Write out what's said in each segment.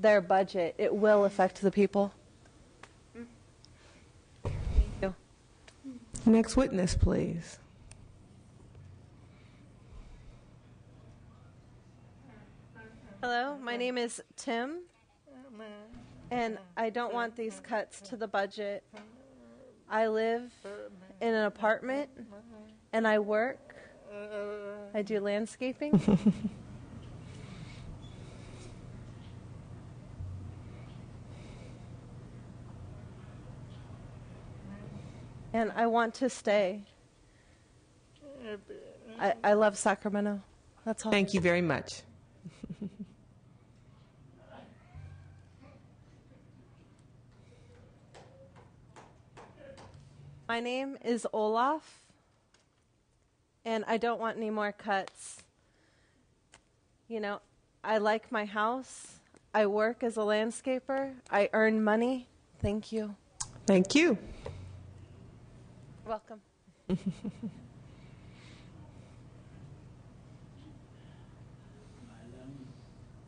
their budget, it will affect the people. Thank you. Next witness, please. Hello, my name is Tim, and I don't want these cuts to the budget. I live in an apartment, and I work. I do landscaping. And I want to stay. I love Sacramento. That's all. Thank you very much. My name is Olaf, and I don't want any more cuts. You know, I like my house. I work as a landscaper. I earn money. Thank you. Thank you. Welcome.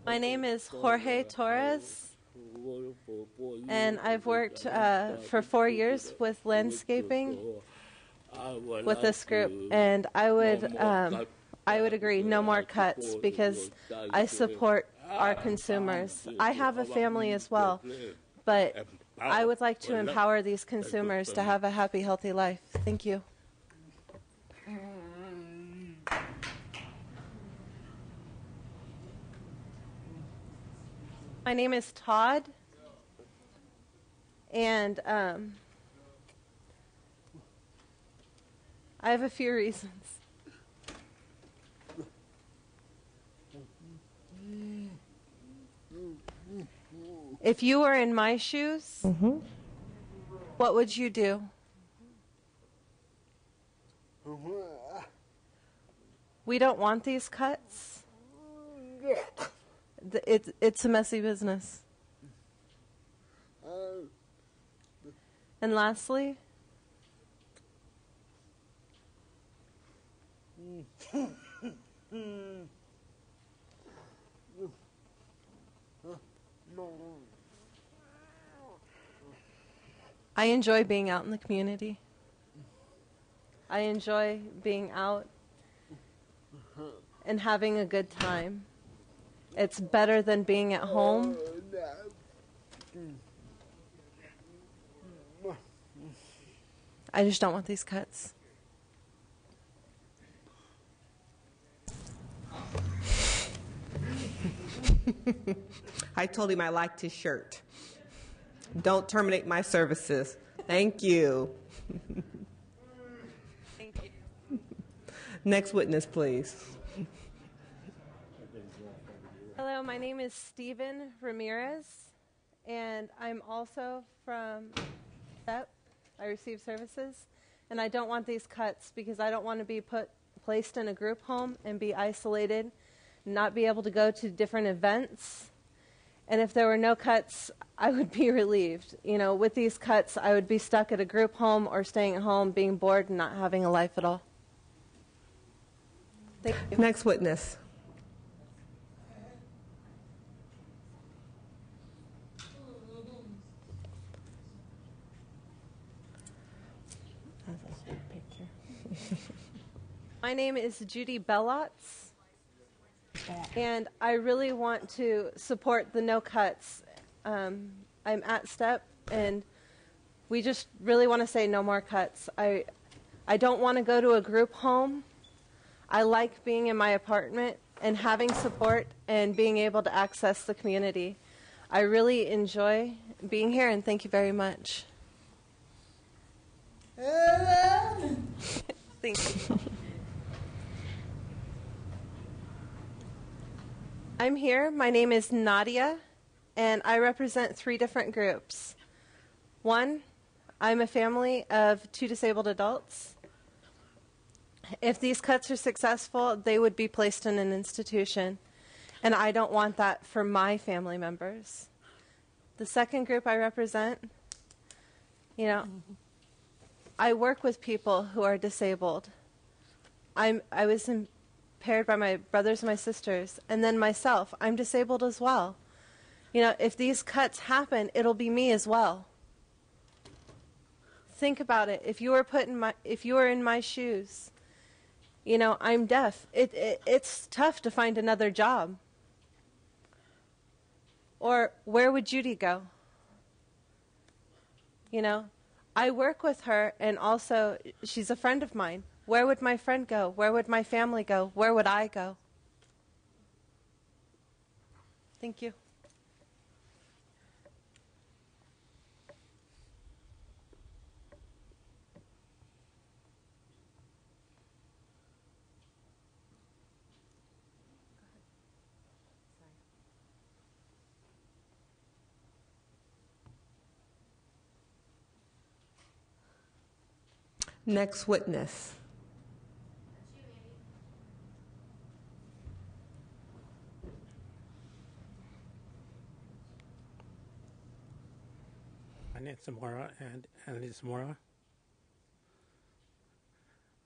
My name is Jorge Torres. And I've worked for 4 years with landscaping with this group, and I would agree, no more cuts, because I support our consumers. I have a family as well, but I would like to empower these consumers to have a happy, healthy life. Thank you. My name is Todd, and I have a few reasons. If you were in my shoes, what would you do? We don't want these cuts. It's a messy business. And lastly, I enjoy being out in the community. I enjoy being out and having a good time. It's better than being at home. I just don't want these cuts. I told him I liked his shirt. Don't terminate my services. Thank you. Thank you. Next witness, please. Hello, my name is Steven Ramirez, and I'm also from SEP. I receive services, and I don't want these cuts because I don't want to be placed in a group home and be isolated, not be able to go to different events. And if there were no cuts, I would be relieved. You know, with these cuts, I would be stuck at a group home or staying at home, being bored and not having a life at all. Thank you. Next witness. My name is Judy Bellotz, and I really want to support the no cuts. I'm at STEP, and we just really want to say no more cuts. I don't want to go to a group home. I like being in my apartment and having support and being able to access the community. I really enjoy being here, and thank you very much. Thank you. I'm here. My name is Nadia, and I represent 3 different groups. 1, I'm a family of 2 disabled adults. If these cuts are successful, they would be placed in an institution, and I don't want that for my family members. The second group I represent, you know, I work with people who are disabled. I was impaired by my brothers and my sisters, and then myself. I'm disabled as well. You know, if these cuts happen, it'll be me as well. Think about it. If you were in my shoes, you know, I'm deaf. It's tough to find another job. Or where would Judy go? You know, I work with her, and also she's a friend of mine. Where would my friend go? Where would my family go? Where would I go? Thank you. Next witness. My name's Zamora, and Andy Zamora.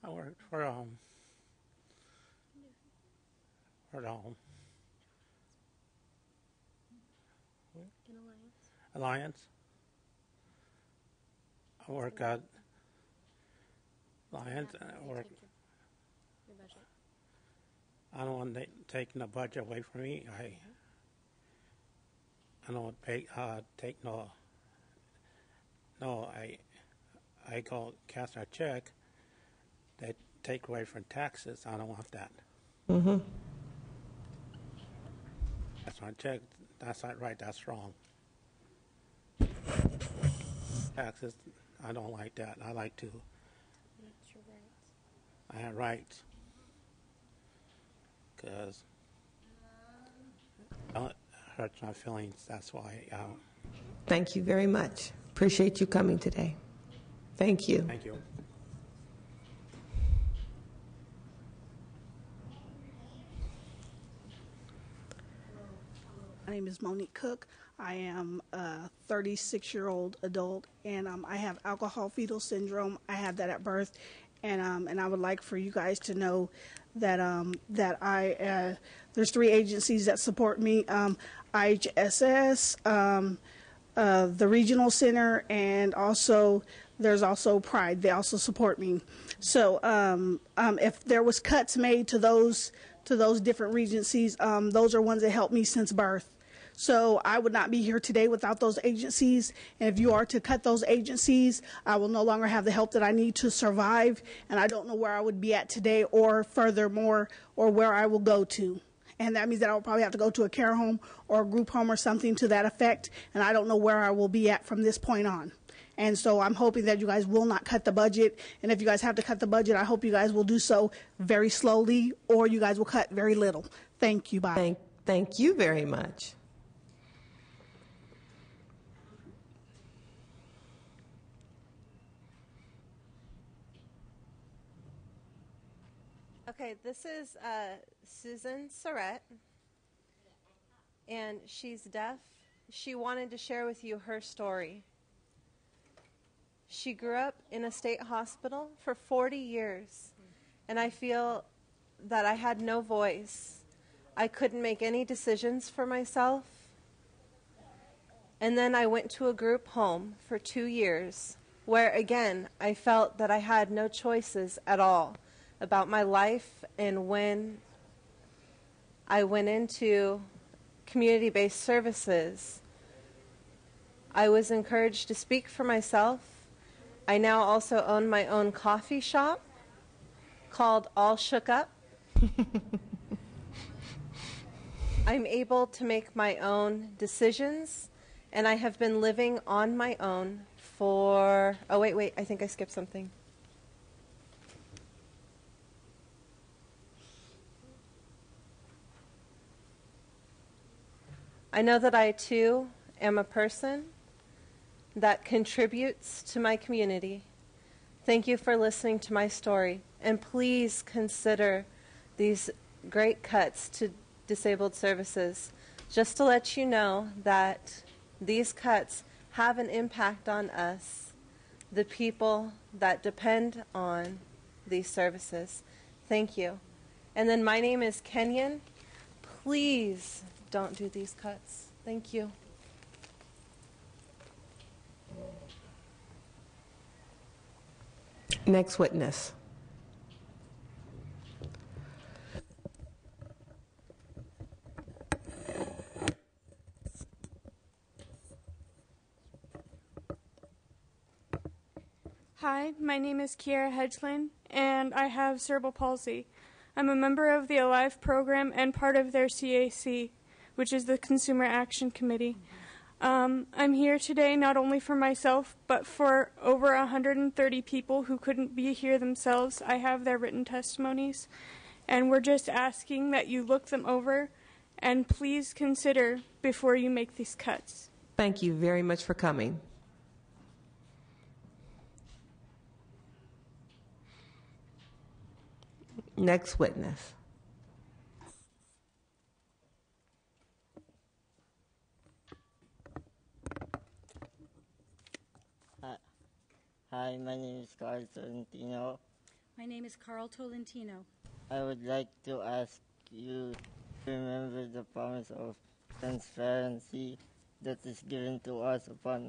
I work for Alliance. I work at Alliance. I don't want taking the budget away from me. I don't take I go cast a check. They take away from taxes. I don't want that. Mm-hmm. That's my check. That's not right. That's wrong. Taxes. I don't like that. I like to. That's your rights. I have rights. Because it hurts my feelings. That's why. Thank you very much. Appreciate you coming today. Thank you. Thank you. My name is Monique Cook. I am a 36-year-old adult, and I have alcohol fetal syndrome. I had that at birth, and I would like for you guys to know that there's 3 agencies that support me: IHSS, the Regional Center, and also there's also Pride. They also support me. So if there was cuts made to those different agencies, those are ones that helped me since birth. So I would not be here today without those agencies. And if you are to cut those agencies, I will no longer have the help that I need to survive. And I don't know where I would be at today, or furthermore, or where I will go to. And that means that I will probably have to go to a care home or a group home or something to that effect. And I don't know where I will be at from this point on. And so I'm hoping that you guys will not cut the budget. And if you guys have to cut the budget, I hope you guys will do so very slowly, or you guys will cut very little. Thank you. Bye. Thank you very much. Okay, this is Susan Surratt, and she's deaf. She wanted to share with you her story. She grew up in a state hospital for 40 years, and I feel that I had no voice. I couldn't make any decisions for myself. And then I went to a group home for 2 years, where again, I felt that I had no choices at all about my life. And when I went into community-based services, I was encouraged to speak for myself. I now also own my own coffee shop called All Shook Up. I'm able to make my own decisions, and I have been living on my own for, oh wait, I think I skipped something. I know that I too am a person that contributes to my community. Thank you for listening to my story, and please consider these great cuts to disabled services. Just to let you know that these cuts have an impact on us, the people that depend on these services. Thank you. And then my name is Kenyon. Please don't do these cuts. Thank you. Thank you. Next witness. Hi, my name is Kiara Hedgeland, and I have cerebral palsy. I'm a member of the Alive program and part of their CAC, which is the Consumer Action Committee. I'm here today not only for myself, but for over 130 people who couldn't be here themselves. I have their written testimonies, and we're just asking that you look them over and please consider before you make these cuts. Thank you very much for coming. Next witness. Hi, my name is Carl Sorrentino. My name is Carl Tolentino. I would like to ask you to remember the promise of transparency that is given to us by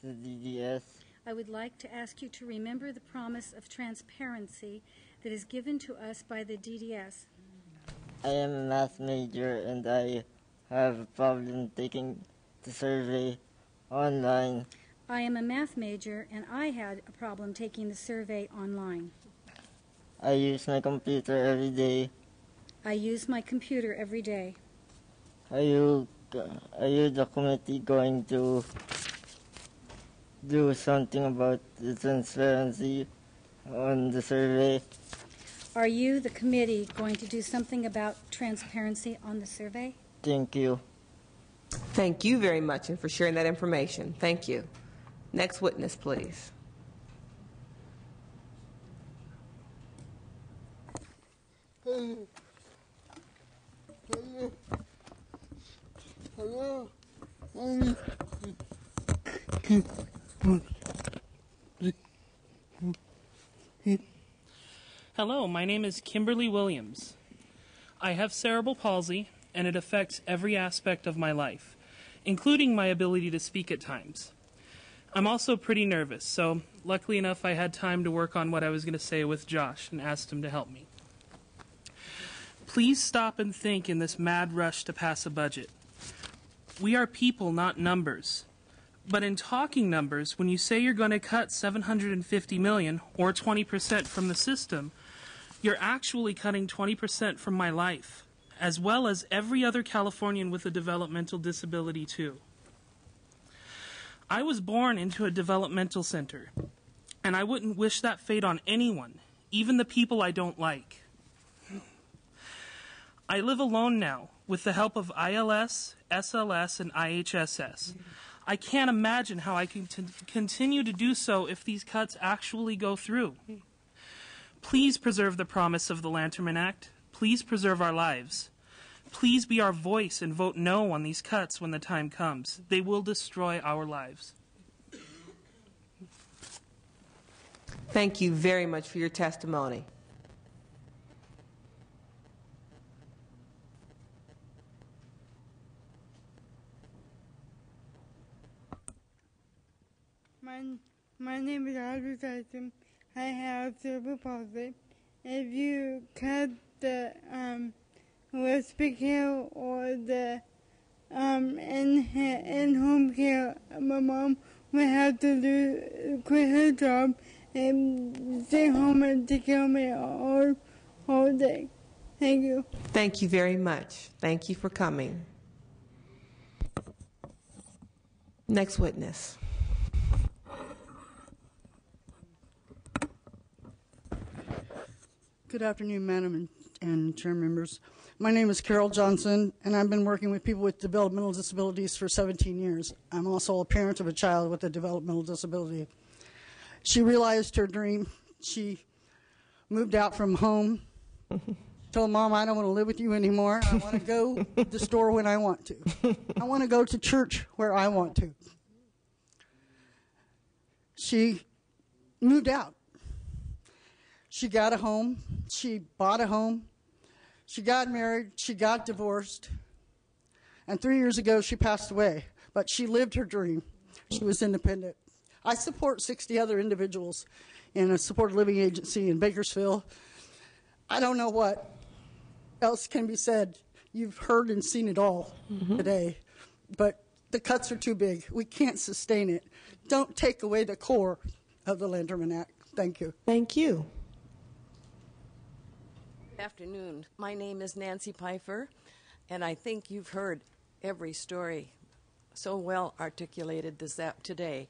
the DDS. I would like to ask you to remember the promise of transparency that is given to us by the DDS. I am a math major and I have a problem taking the survey online. I am a math major and I had a problem taking the survey online. I use my computer every day. I use my computer every day. Are you the committee going to do something about the transparency on the survey? Are you, the committee, going to do something about transparency on the survey? Thank you. Thank you very much and for sharing that information. Thank you. Next witness, please. Hello, my name is Kimberly Williams. I have cerebral palsy, and it affects every aspect of my life, including my ability to speak at times. I'm also pretty nervous, so luckily enough I had time to work on what I was going to say with Josh and asked him to help me. Please stop and think in this mad rush to pass a budget. We are people, not numbers. But in talking numbers, when you say you're going to cut $750 million or 20% from the system, you're actually cutting 20% from my life, as well as every other Californian with a developmental disability too. I was born into a developmental center, and I wouldn't wish that fate on anyone, even the people I don't like. I live alone now with the help of ILS, SLS, and IHSS. I can't imagine how I can continue to do so if these cuts actually go through. Please preserve the promise of the Lanterman Act. Please preserve our lives. Please be our voice and vote no on these cuts when the time comes. They will destroy our lives. Thank you very much for your testimony. My name is Audrey Tyson. I have cerebral palsy. If you cut the respite care or the in-home care, my mom would have to quit her job and stay home and take care of me all day. Thank you. Thank you very much. Thank you for coming. Next witness. Good afternoon, Madam and Chair members. My name is Carol Johnson, and I've been working with people with developmental disabilities for 17 years. I'm also a parent of a child with a developmental disability. She realized her dream. She moved out from home, told Mom, I don't want to live with you anymore. I want to go to the store when I want to. I want to go to church where I want to. She moved out. She got a home. She bought a home. She got married, she got divorced, and 3 years ago she passed away. But she lived her dream. She was independent. I support 60 other individuals in a supported living agency in Bakersfield. I don't know what else can be said. You've heard and seen it all today, but the cuts are too big. We can't sustain it. Don't take away the core of the Lanterman Act. Thank you. Thank you. Good afternoon. My name is Nancy Pfeiffer, and I think you've heard every story so well articulated today.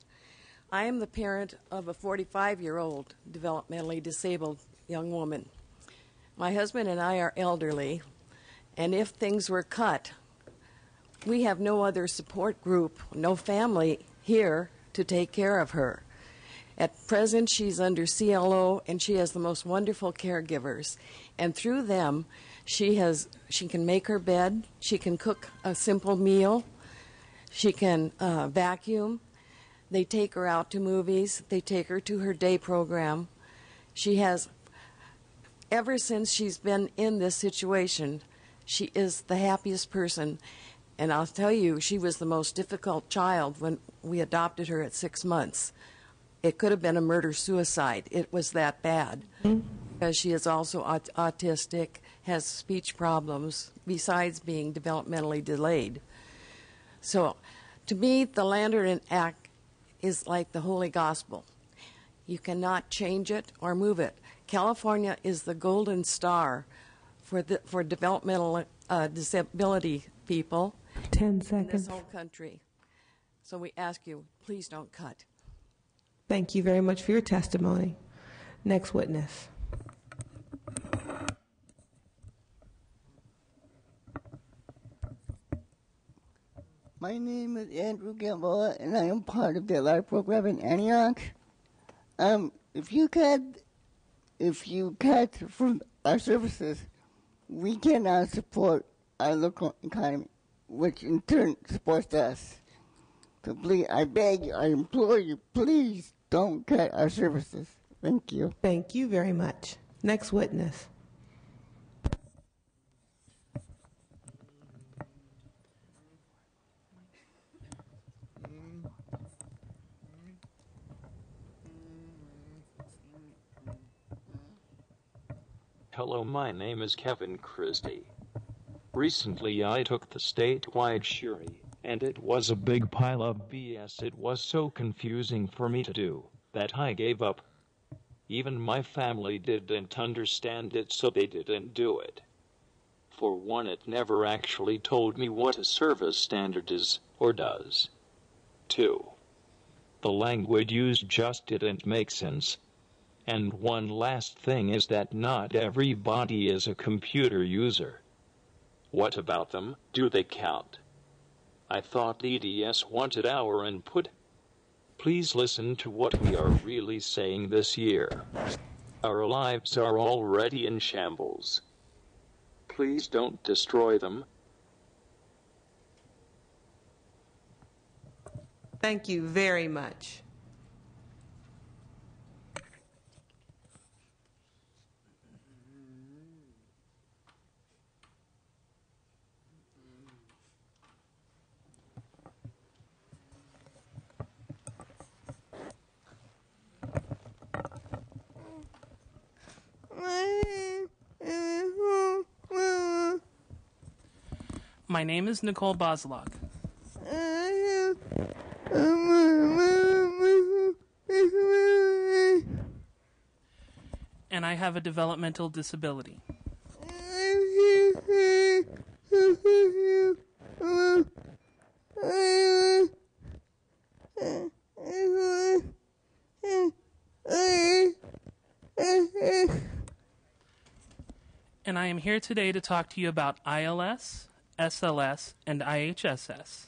I am the parent of a 45-year-old developmentally disabled young woman. My husband and I are elderly, and if things were cut, we have no other support group, no family here to take care of her. At present, she's under CLO, and she has the most wonderful caregivers. And through them, she can make her bed, she can cook a simple meal, she can vacuum. They take her out to movies. They take her to her day program. She has, ever since she's been in this situation, she is the happiest person. And I'll tell you, she was the most difficult child when we adopted her at 6 months. It could have been a murder-suicide. It was that bad. Because she is also autistic, has speech problems, besides being developmentally delayed. So, to me, the Lanterman Act is like the Holy Gospel. You cannot change it or move it. California is the golden star for developmental disability people 10 seconds. in this whole country. So we ask you, please don't cut. Thank you very much for your testimony. Next witness. My name is Andrew Gamboa, and I am part of the Alive program in Antioch. If you cut from our services, we cannot support our local economy, which in turn supports us. So please, I beg you, I implore you, please don't cut our services. Thank you. Thank you very much. Next witness. Hello, my name is Kevin Christie. Recently I took the statewide jury, and it was a big pile of BS. It was so confusing for me to do that I gave up. Even my family didn't understand it, so they didn't do it. For one, it never actually told me what a service standard is, or does. 2. The language used just didn't make sense. And one last thing is that not everybody is a computer user. What about them? Do they count? I thought EDS wanted our input. Please listen to what we are really saying this year. Our lives are already in shambles. Please don't destroy them. Thank you very much. My name is Nicole Bozlock. And I have a developmental disability. And I am here today to talk to you about ILS, SLS, and IHSS.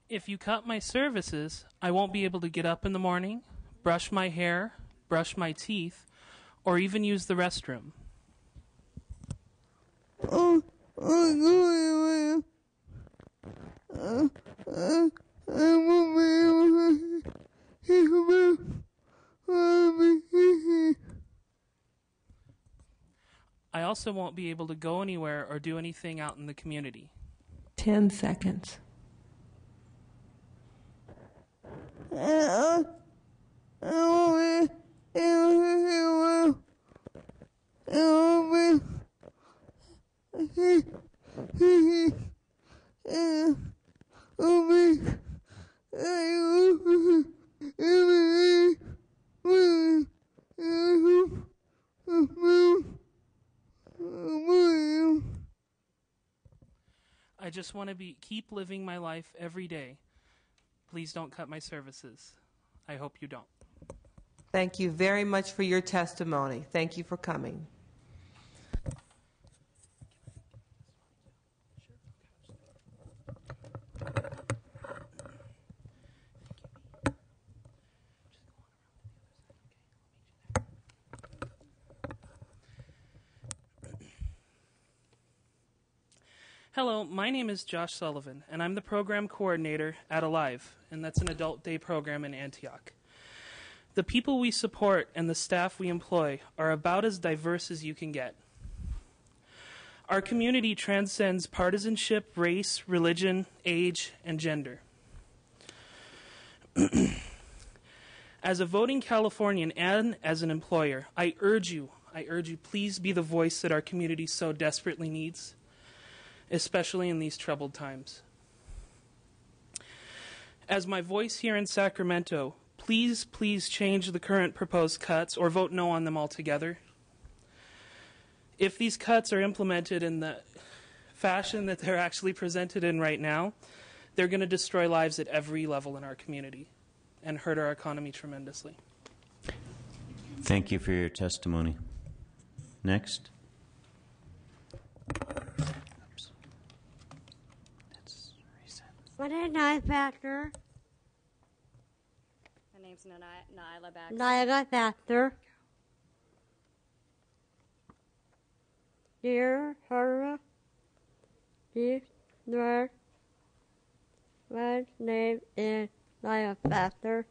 If you cut my services, I won't be able to get up in the morning, brush my hair, brush my teeth, or even use the restroom. I also won't be able to go anywhere or do anything out in the community. 10 seconds. I just want to keep living my life every day. Please don't cut my services. I hope you don't. Thank you very much for your testimony. Thank you for coming. Hello, my name is Josh Sullivan, and I'm the program coordinator at Alive, and that's an adult day program in Antioch. The people we support and the staff we employ are about as diverse as you can get. Our community transcends partisanship, race, religion, age, and gender. As a voting Californian and as an employer, I urge you, please be the voice that our community so desperately needs, especially in these troubled times. As my voice here in Sacramento, please change the current proposed cuts or vote no on them altogether. If these cuts are implemented in the fashion that they're actually presented in right now, they're going to destroy lives at every level in our community and hurt our economy tremendously. Thank you for your testimony. Next. What is nice factor? My name's Nyla Baxter. Nyla Factor. Dear Sarah, dear Lord, my name is Nyla Factor.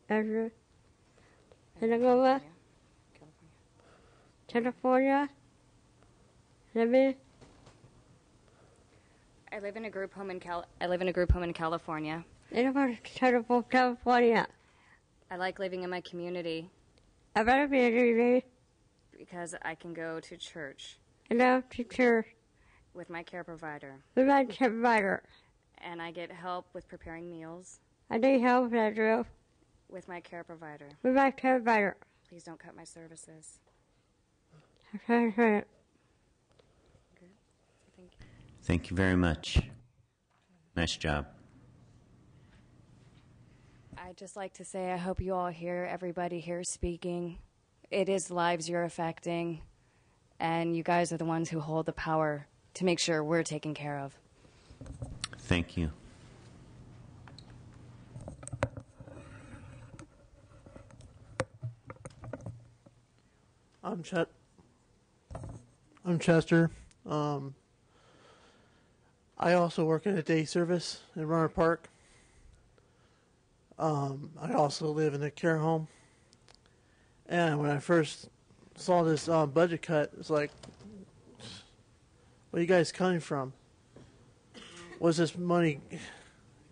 Ezra, California. I live in a group home in California. California. I like living in my community. I love community. Because I can go to church. I love to church. With my care provider. With my care provider. And I get help with preparing meals. I need help with that. With my care provider. With my care provider. Please don't cut my services. Okay. Thank you very much. Nice job. I'd just like to say I hope you all hear everybody here speaking. It is lives you're affecting, and you guys are the ones who hold the power to make sure we're taken care of. Thank you. I'm Chester. I also work in a day service in Runner Park. I also live in a care home. And when I first saw this budget cut, it's like, where are you guys coming from? Where's this money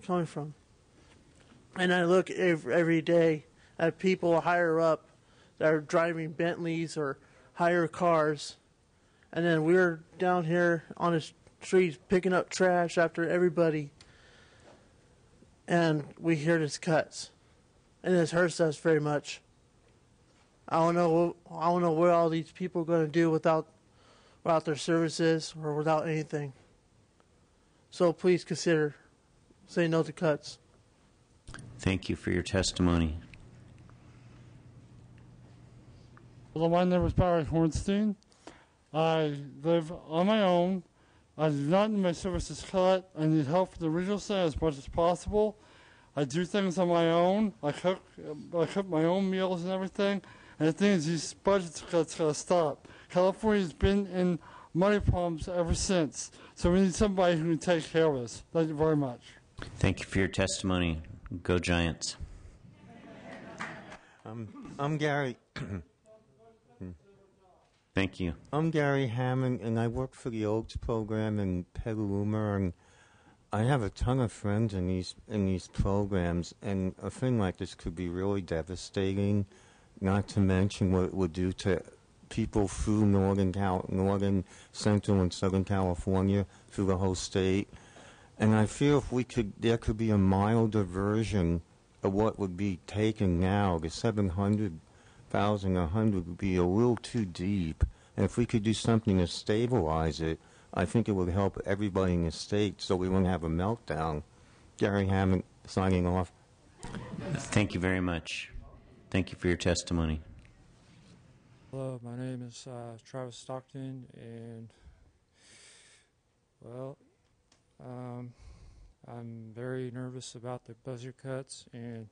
coming from? And I look every day at people higher up that are driving Bentleys or higher cars. And then we're down here on the streets picking up trash after everybody. And we hear these cuts. And this hurts us very much. I don't know what all these people are going to do without their services or without anything. So please consider saying no to cuts. Thank you for your testimony. Well, my name is Barry Hornstein. I live on my own. I do not need my services cut. I need help from the regional center as much as possible. I do things on my own. I cook my own meals and everything. And the thing is, these budget cuts got to stop. California's been in money problems ever since. So we need somebody who can take care of us. Thank you very much. Thank you for your testimony. Go Giants. I'm Gary. Thank you. I'm Gary Hammond, and I work for the Oaks program in Petaluma, and I have a ton of friends in these programs, and a thing like this could be really devastating, not to mention what it would do to people through northern, central, and southern California, through the whole state. And I feel there could be a milder version of what would be taken now. The 700,000, 100 would be a little too deep. And if we could do something to stabilize it, I think it would help everybody in the state so we wouldn't have a meltdown. Gary Hammond, signing off. Thank you very much. Thank you for your testimony. Hello, my name is Travis Stockton, and, well, I'm very nervous about the budget cuts, and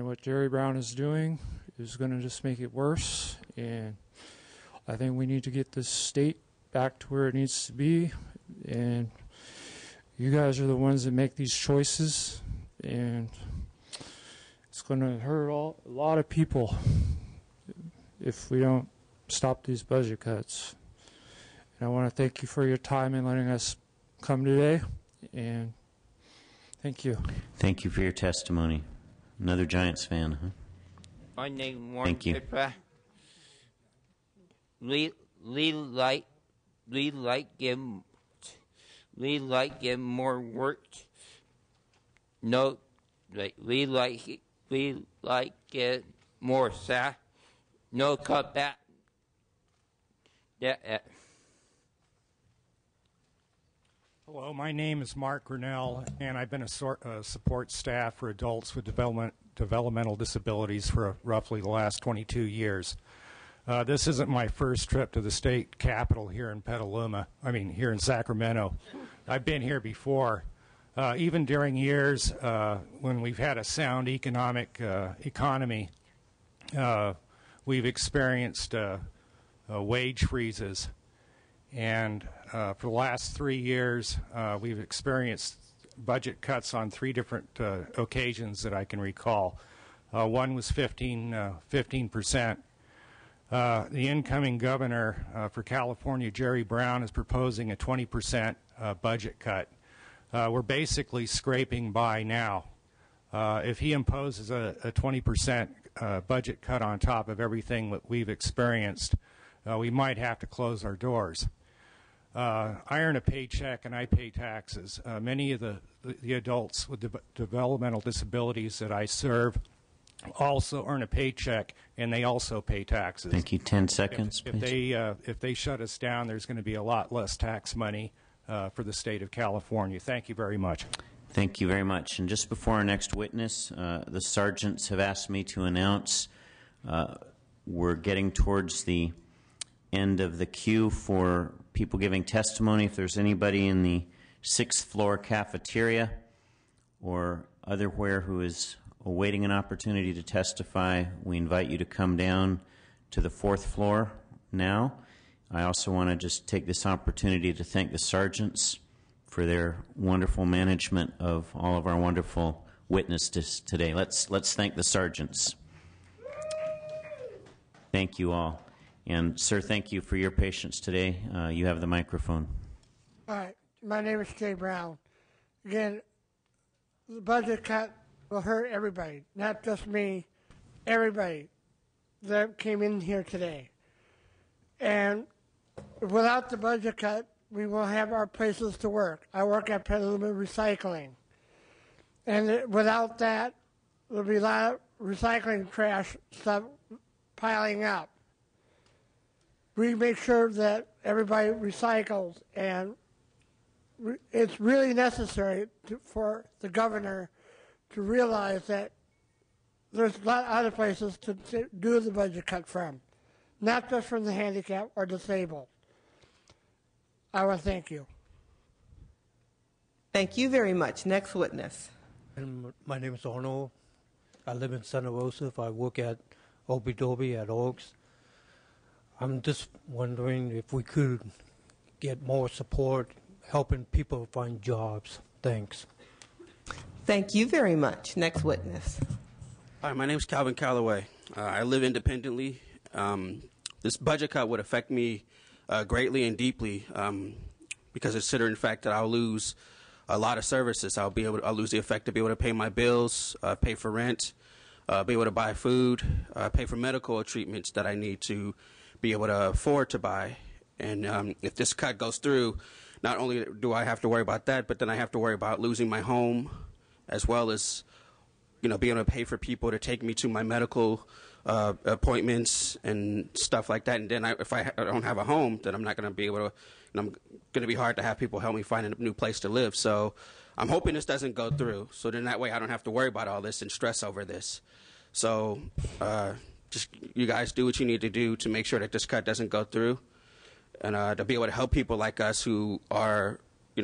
what Jerry Brown is doing is going to just make it worse, and I think we need to get this state back to where it needs to be, and you guys are the ones that make these choices, and it's going to hurt a lot of people if we don't stop these budget cuts. And I want to thank you for your time and letting us come today, and thank you. Thank you for your testimony. Another Giants fan, huh? My name is Thank you. We like get more work. No, we like get more staff. No cut back. Yeah. Hello, my name is Mark Grinnell, and I've been a support staff for adults with developmental disabilities for roughly the last 22 years. This isn't my first trip to the state capitol here in here in Sacramento. I've been here before. Even during years when we've had a sound economy, we've experienced wage freezes. And for the last 3 years, we've experienced budget cuts on 3 different occasions that I can recall. One was 15%. The incoming governor for California, Jerry Brown, is proposing a 20% budget cut. We're basically scraping by now. If he imposes a 20% budget cut on top of everything that we've experienced, we might have to close our doors. I earn a paycheck and I pay taxes. Many of the adults with developmental disabilities that I serve also earn a paycheck and they also pay taxes. Thank you. 10 seconds. If they shut us down, there's going to be a lot less tax money for the state of California. Thank you very much. Thank you very much. And just before our next witness, the sergeants have asked me to announce we're getting towards the end of the queue for people giving testimony. If there's anybody in the 6th floor cafeteria or otherwhere who is awaiting an opportunity to testify, we invite you to come down to the 4th floor now. I also want to just take this opportunity to thank the sergeants for their wonderful management of all of our wonderful witnesses today. Let's thank the sergeants. Thank you all. And, sir, thank you for your patience today. You have the microphone. All right. My name is Jay Brown. Again, the budget cut will hurt everybody, not just me, everybody that came in here today. And without the budget cut, we will have our places to work. I work at Petaluma Recycling. And without that, there'll be a lot of recycling trash stuff piling up. We make sure that everybody recycles, and it's really necessary for the governor to realize that there's a lot of other places to do the budget cut from, not just from the handicapped or disabled. I want to thank you. Thank you very much. Next witness. My name is Ono. I live in Santa Rosa. I work at Obidobi at Oaks. I'm just wondering if we could get more support helping people find jobs. Thanks. Thank you very much. Next witness. Hi, my name is Calvin Calloway. I live independently. This budget cut would affect me greatly and deeply because considering the fact that I'll lose a lot of services. I'll lose the effect to be able to pay my bills, pay for rent, be able to buy food, pay for medical treatments that I need to be able to afford to buy. And if this cut goes through, not only do I have to worry about that, but then I have to worry about losing my home, as well as, being able to pay for people to take me to my medical appointments and stuff like that. And then if I don't have a home, then I'm not going to be able to, I'm going to be hard to have people help me find a new place to live. So I'm hoping this doesn't go through. So then that way I don't have to worry about all this and stress over this. So just you guys do what you need to do to make sure that this cut doesn't go through, and to be able to help people like us who are,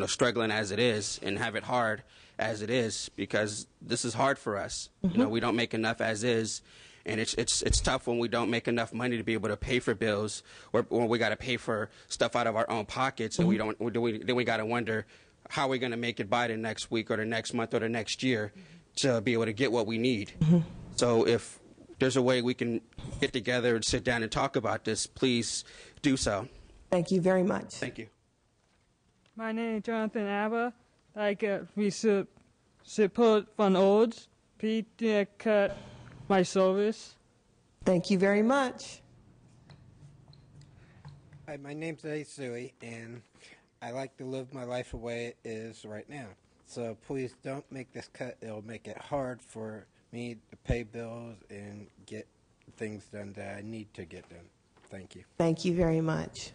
struggling as it is and have it hard as it is, because this is hard for us. Mm-hmm. We don't make enough as is, and it's tough when we don't make enough money to be able to pay for bills, or when we got to pay for stuff out of our own pockets, and then we got to wonder how we're going to make it by the next week or the next month or the next year to be able to get what we need. Mm-hmm. So if there's a way we can get together and sit down and talk about this, please do so. Thank you very much. Thank you. My name is Jonathan Abba. We support Van Olds. Please cut my service. Thank you very much. Hi, my name's Aisui, and I like to live my life the way it is right now. So please don't make this cut. It'll make it hard for me to pay bills and get things done that I need to get done. Thank you. Thank you very much.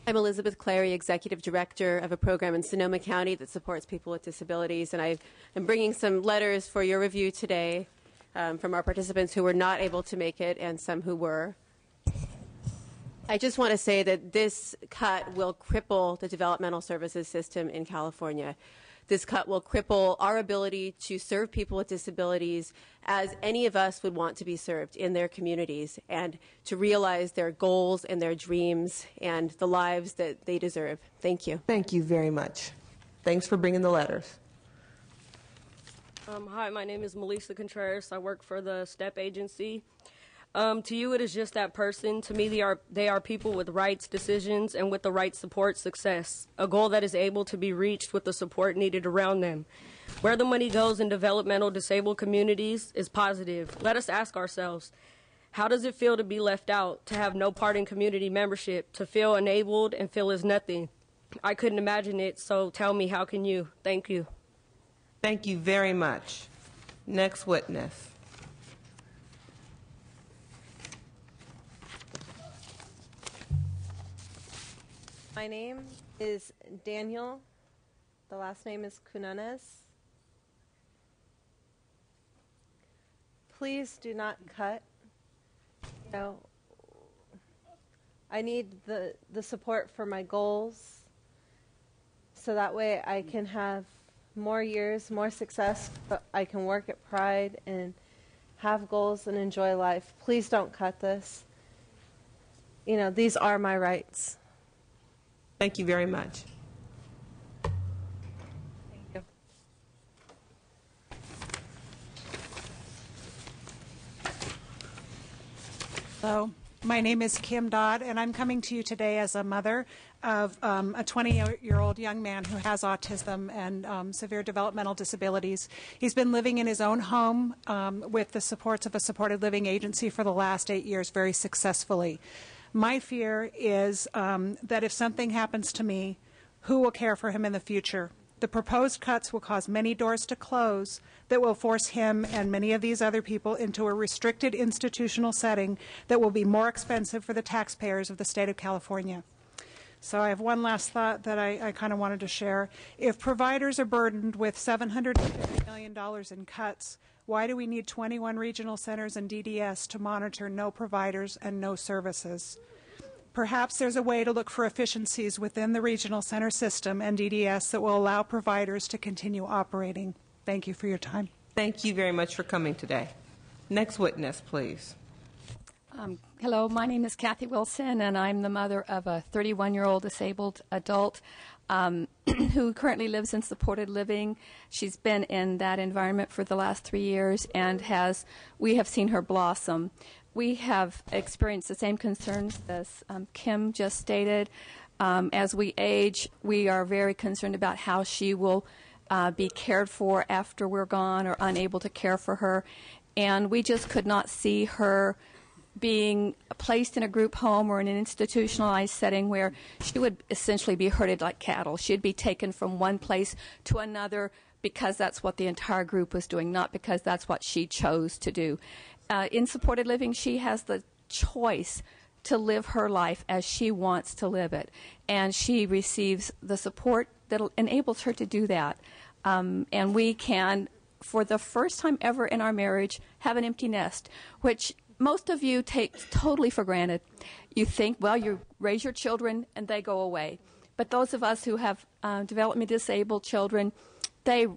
I'm Elizabeth Clary, Executive Director of a program in Sonoma County that supports people with disabilities, and I am bringing some letters for your review today from our participants who were not able to make it and some who were. I just want to say that this cut will cripple the developmental services system in California. This cut will cripple our ability to serve people with disabilities as any of us would want to be served in their communities, and to realize their goals and their dreams and the lives that they deserve. Thank you. Thank you very much. Thanks for bringing the letters. Hi, my name is Melissa Contreras. I work for the STEP agency. To you, it is just that person. To me, they are people with rights, decisions, and with the right support, success. A goal that is able to be reached with the support needed around them. Where the money goes in developmental disabled communities is positive. Let us ask ourselves, how does it feel to be left out, to have no part in community membership, to feel enabled and feel as nothing? I couldn't imagine it, so tell me, how can you? Thank you. Thank you very much. Next witness. My name is Daniel. The last name is Cunanes. Please do not cut. I need the support for my goals, so that way I can have more years, more success, but I can work at Pride and have goals and enjoy life. Please don't cut this. These are my rights. Thank you very much. Thank you. Hello, my name is Kim Dodd, and I'm coming to you today as a mother of a 20-year-old young man who has autism and severe developmental disabilities. He's been living in his own home with the supports of a supported living agency for the last 8 years very successfully. My fear is that if something happens to me, who will care for him in the future? The proposed cuts will cause many doors to close that will force him and many of these other people into a restricted institutional setting that will be more expensive for the taxpayers of the state of California. So I have one last thought that I kind of wanted to share. If providers are burdened with $750 million in cuts, why do we need 21 regional centers and DDS to monitor no providers and no services? Perhaps there's a way to look for efficiencies within the regional center system and DDS that will allow providers to continue operating. Thank you for your time. Thank you very much for coming today. Next witness, please. Hello, my name is Kathy Wilson, and I'm the mother of a 31-year-old disabled adult who currently lives in supported living. She's been in that environment for the last 3 years, and we have seen her blossom. We have experienced the same concerns as Kim just stated. As we age, we are very concerned about how she will be cared for after we're gone or unable to care for her. And we just could not see her being placed in a group home or in an institutionalized setting where she would essentially be herded like cattle. She'd be taken from one place to another because that's what the entire group was doing, not because that's what she chose to do. In supported living, she has the choice to live her life as she wants to live it, and she receives the support that enables her to do that. And we can, for the first time ever in our marriage, have an empty nest, which most of you take totally for granted. You think, well, you raise your children and they go away. But those of us who have developmentally disabled children, they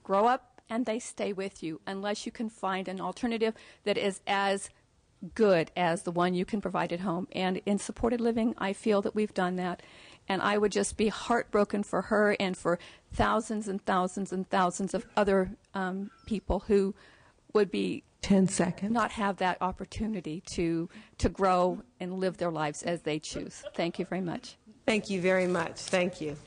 grow up and they stay with you unless you can find an alternative that is as good as the one you can provide at home. And in supported living, I feel that we've done that. And I would just be heartbroken for her and for thousands and thousands and thousands of other people who would be 10 seconds. Not have that opportunity to grow and live their lives as they choose. Thank you very much. Thank you very much. Thank you.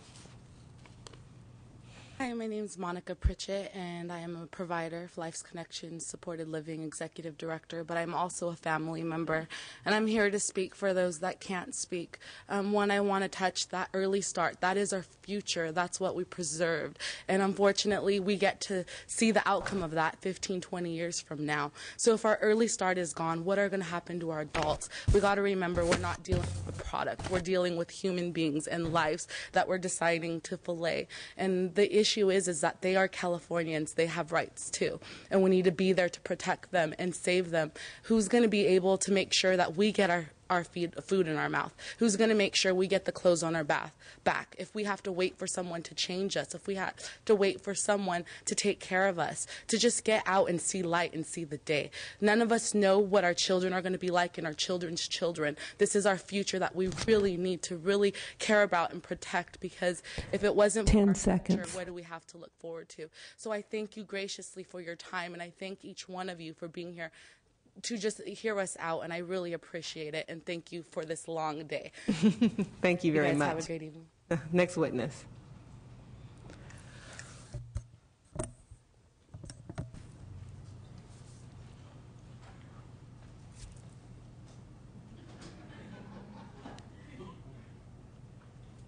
Hi, my name is Monica Pritchett, and I am a provider of Life's Connections Supported Living Executive Director, but I'm also a family member, and I'm here to speak for those that can't speak. One, I want to touch that early start. That is our future. That's what we preserved, and unfortunately, we get to see the outcome of that 15, 20 years from now. So if our early start is gone, what are going to happen to our adults? We got to remember we're not dealing with a product. We're dealing with human beings and lives that we're deciding to fillet, and the issue is that they are Californians. They have rights too, and we need to be there to protect them and save them. Who's going to be able to make sure that we get our food in our mouth? Who's going to make sure we get the clothes on our back? If we have to wait for someone to change us, if we have to wait for someone to take care of us, to just get out and see light and see the day. None of us know what our children are going to be like and our children's children. This is our future that we really need to really care about and protect, because if it wasn't 10 for our seconds. future, what do we have to look forward to? So I thank you graciously for your time, and I thank each one of you for being here to just hear us out, and I really appreciate it, and thank you for this long day. Thank you very guys much. Have a great evening. Next witness.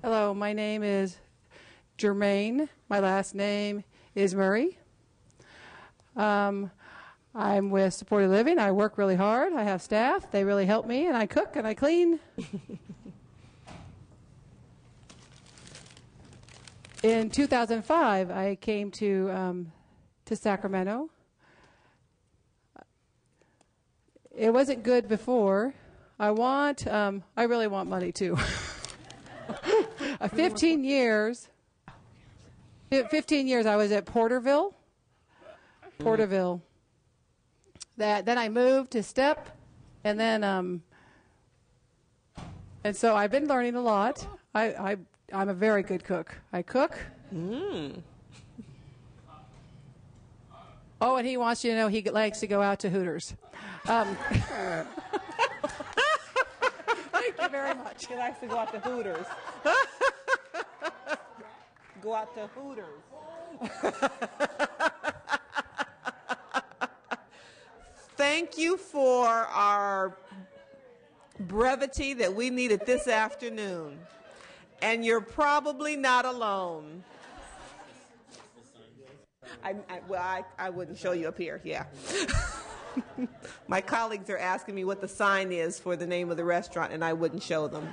Hello, my name is Germaine. My last name is Murray. I'm with Supported Living. I work really hard. I have staff. They really help me, and I cook and I clean. In 2005, I came to Sacramento. It wasn't good before. I really want money too. 15 years I was at Porterville. Then I moved to Step, and then and so I've been learning a lot. I'm a very good cook. I cook. Oh, and he wants you to know he likes to go out to Hooters. Thank you very much. He likes to go out to Hooters. Go out to Hooters. Thank you for our brevity that we needed this afternoon. And you're probably not alone. I wouldn't show you up here, yeah. My colleagues are asking me what the sign is for the name of the restaurant, and I wouldn't show them.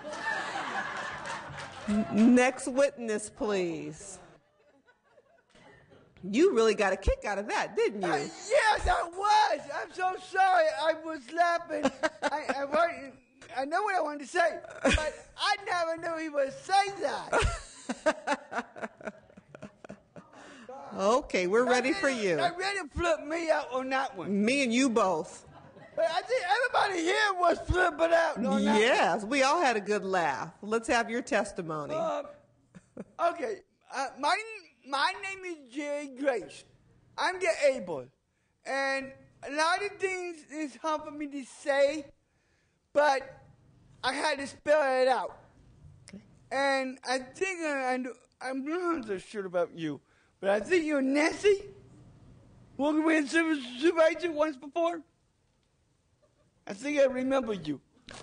Next witness, please. You really got a kick out of that, didn't you? Yes, I was. I'm so sorry. I was laughing. I know what I wanted to say, but I never knew he would say that. Okay, we're ready for you. They really flipped me out on that one. Me and you both. But I think everybody here was flipping out on that Yes, one. we all had a good laugh. Let's have your testimony. Okay, my name is Jerry Grace. I'm disabled, and a lot of things is hard for me to say, but I had to spell it out. And I think I'm not so sure about you, but I think you're Nancy, working with supervisor once before. I think I remember you.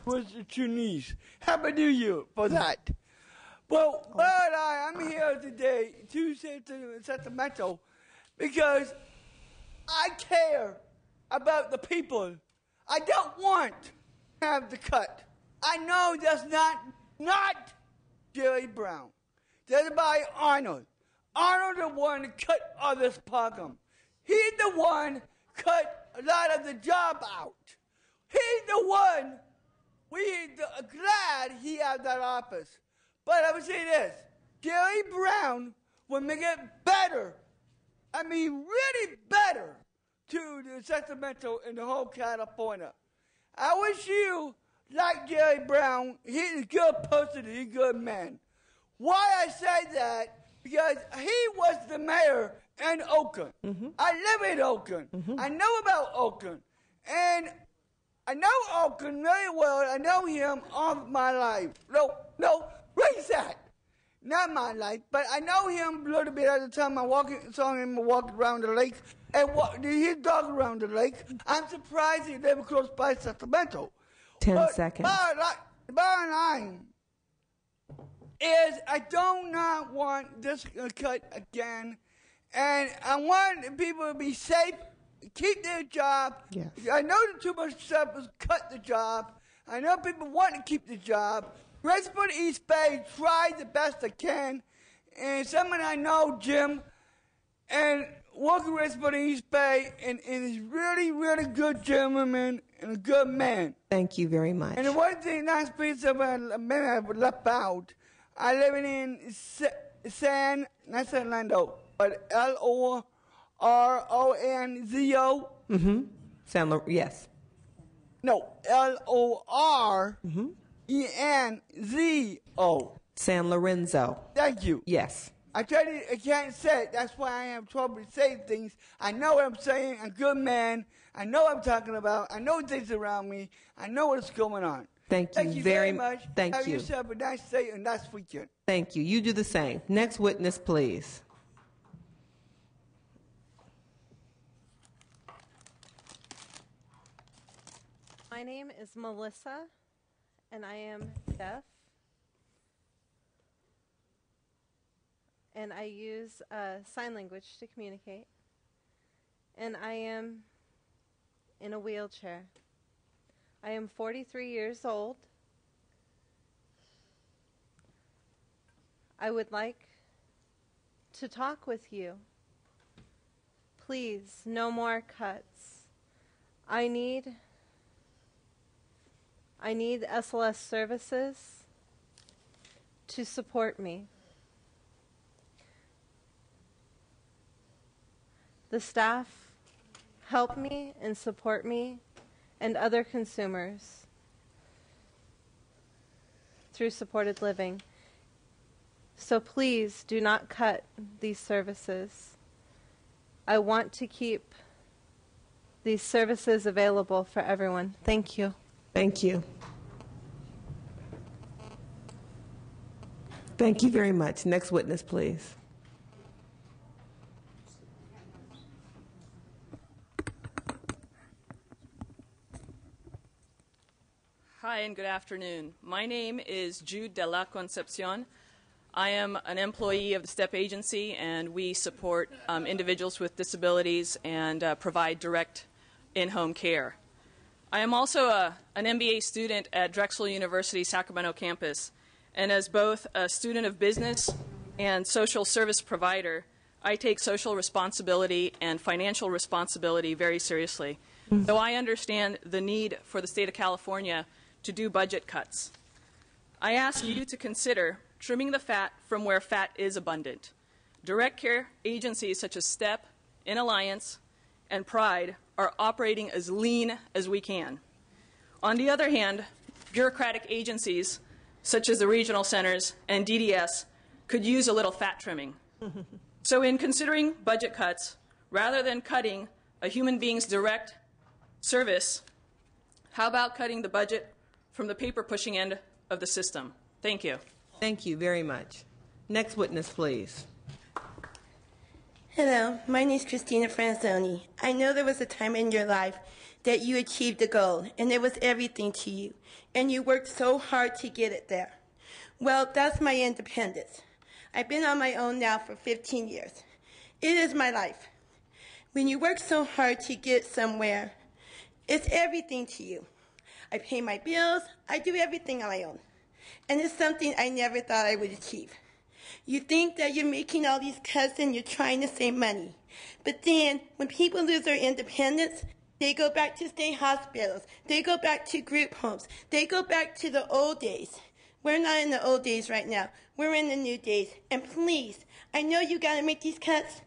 Was the Chinese. Happy New Year for that. Well, I'm here today to say to Sacramento because I care about the people. I don't want to have the cut. I know that's not Jerry Brown. That's by Arnold. Arnold the one that cut all this program. He's the one cut a lot of the job out. He's the one we're glad he had that office. But I would say this, Jerry Brown will make it better. I mean, really better to the Sacramento and the whole California. I wish you, like Jerry Brown, he's a good person, he's a good man. Why I say that, because he was the mayor in Oakland. I live in Oakland. I know about Oakland. And I know Oakland very well. I know him all my life. No, raise that. Not my life, but I know him a little bit at the time. Saw him walk around the lake and his dog around the lake. I'm surprised he never close by Sacramento. 10 seconds. Bottom line is I do not want this cut again, and I want people to be safe, keep their job. Yes. I know that too much stuff is cut the job. I know people want to keep the job. Westport East Bay tried the best they can, and someone I know, Jim, and working with Westport East Bay, and he's really, really good gentleman and a good man. Thank you very much. And the one thing, nice piece of maybe I left out, I live in not San Orlando, but Loronzo. Yes. No, Lorenzo. San Lorenzo. Thank you. Yes. I can't say it. That's why I have trouble saying things. I know what I'm saying. I'm a good man. I know what I'm talking about. I know things around me. I know what's going on. Thank you very much. Thank Have you. yourself a nice day and nice weekend. Thank you. You do the same. Next witness, please. My name is Melissa, and I am deaf. And I use sign language to communicate. And I am in a wheelchair. I am 43 years old. I would like to talk with you. Please, no more cuts. I need SLS services to support me. The staff help me and support me and other consumers through supported living. So please do not cut these services. I want to keep these services available for everyone. Thank you. Thank you. Thank you very much. Next witness, please. Hi and good afternoon. My name is Jude de la Concepcion. I am an employee of the STEP agency, and we support individuals with disabilities and provide direct in-home care. I am also an MBA student at Drexel University Sacramento campus, and as both a student of business and social service provider, I take social responsibility and financial responsibility very seriously. Though I understand the need for the state of California to do budget cuts, I ask you to consider trimming the fat from where fat is abundant. direct care agencies such as STEP, In Alliance, and Pride are operating as lean as we can. On the other hand, bureaucratic agencies such as the regional centers and DDS could use a little fat trimming. So in considering budget cuts, rather than cutting a human being's direct service, how about cutting the budget from the paper-pushing end of the system? Thank you. Thank you very much. Next witness, please. Hello, my name is Christina Franzoni. I know there was a time in your life that you achieved a goal, and it was everything to you, and you worked so hard to get it there. Well, that's my independence. I've been on my own now for 15 years. It is my life. When you work so hard to get somewhere, it's everything to you. I pay my bills, I do everything on my own. And it's something I never thought I would achieve. You think that you're making all these cuts and you're trying to save money. But then, when people lose their independence, they go back to state hospitals. They go back to group homes. They go back to the old days. We're not in the old days right now. We're in the new days. And please, I know you got to make these cuts,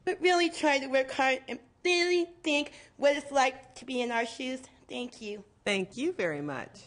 but really try to work hard and really think what it's like to be in our shoes. Thank you. Thank you very much.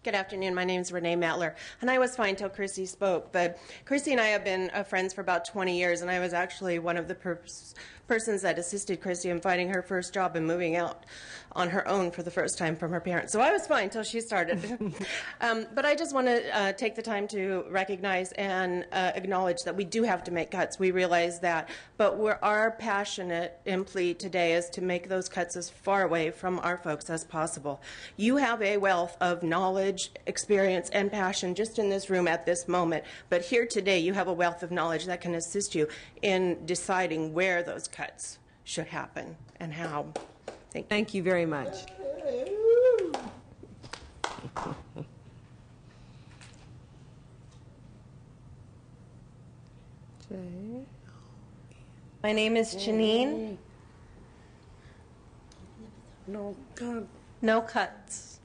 Good afternoon. My name is Renee Matler, and I was fine till Chrissy spoke, but Chrissy and I have been friends for about 20 years, and I was actually one of the persons that assisted Chrissy in finding her first job and moving out on her own for the first time from her parents. So I was fine till she started. But I just want to take the time to recognize and acknowledge that we do have to make cuts. We realize that, but our passionate plea today is to make those cuts as far away from our folks as possible. You have a wealth of knowledge, experience, and passion just in this room at this moment, but here today you have a wealth of knowledge that can assist you in deciding where those cuts should happen and how. Thank you very much. My name is Janine. No cuts. No cuts.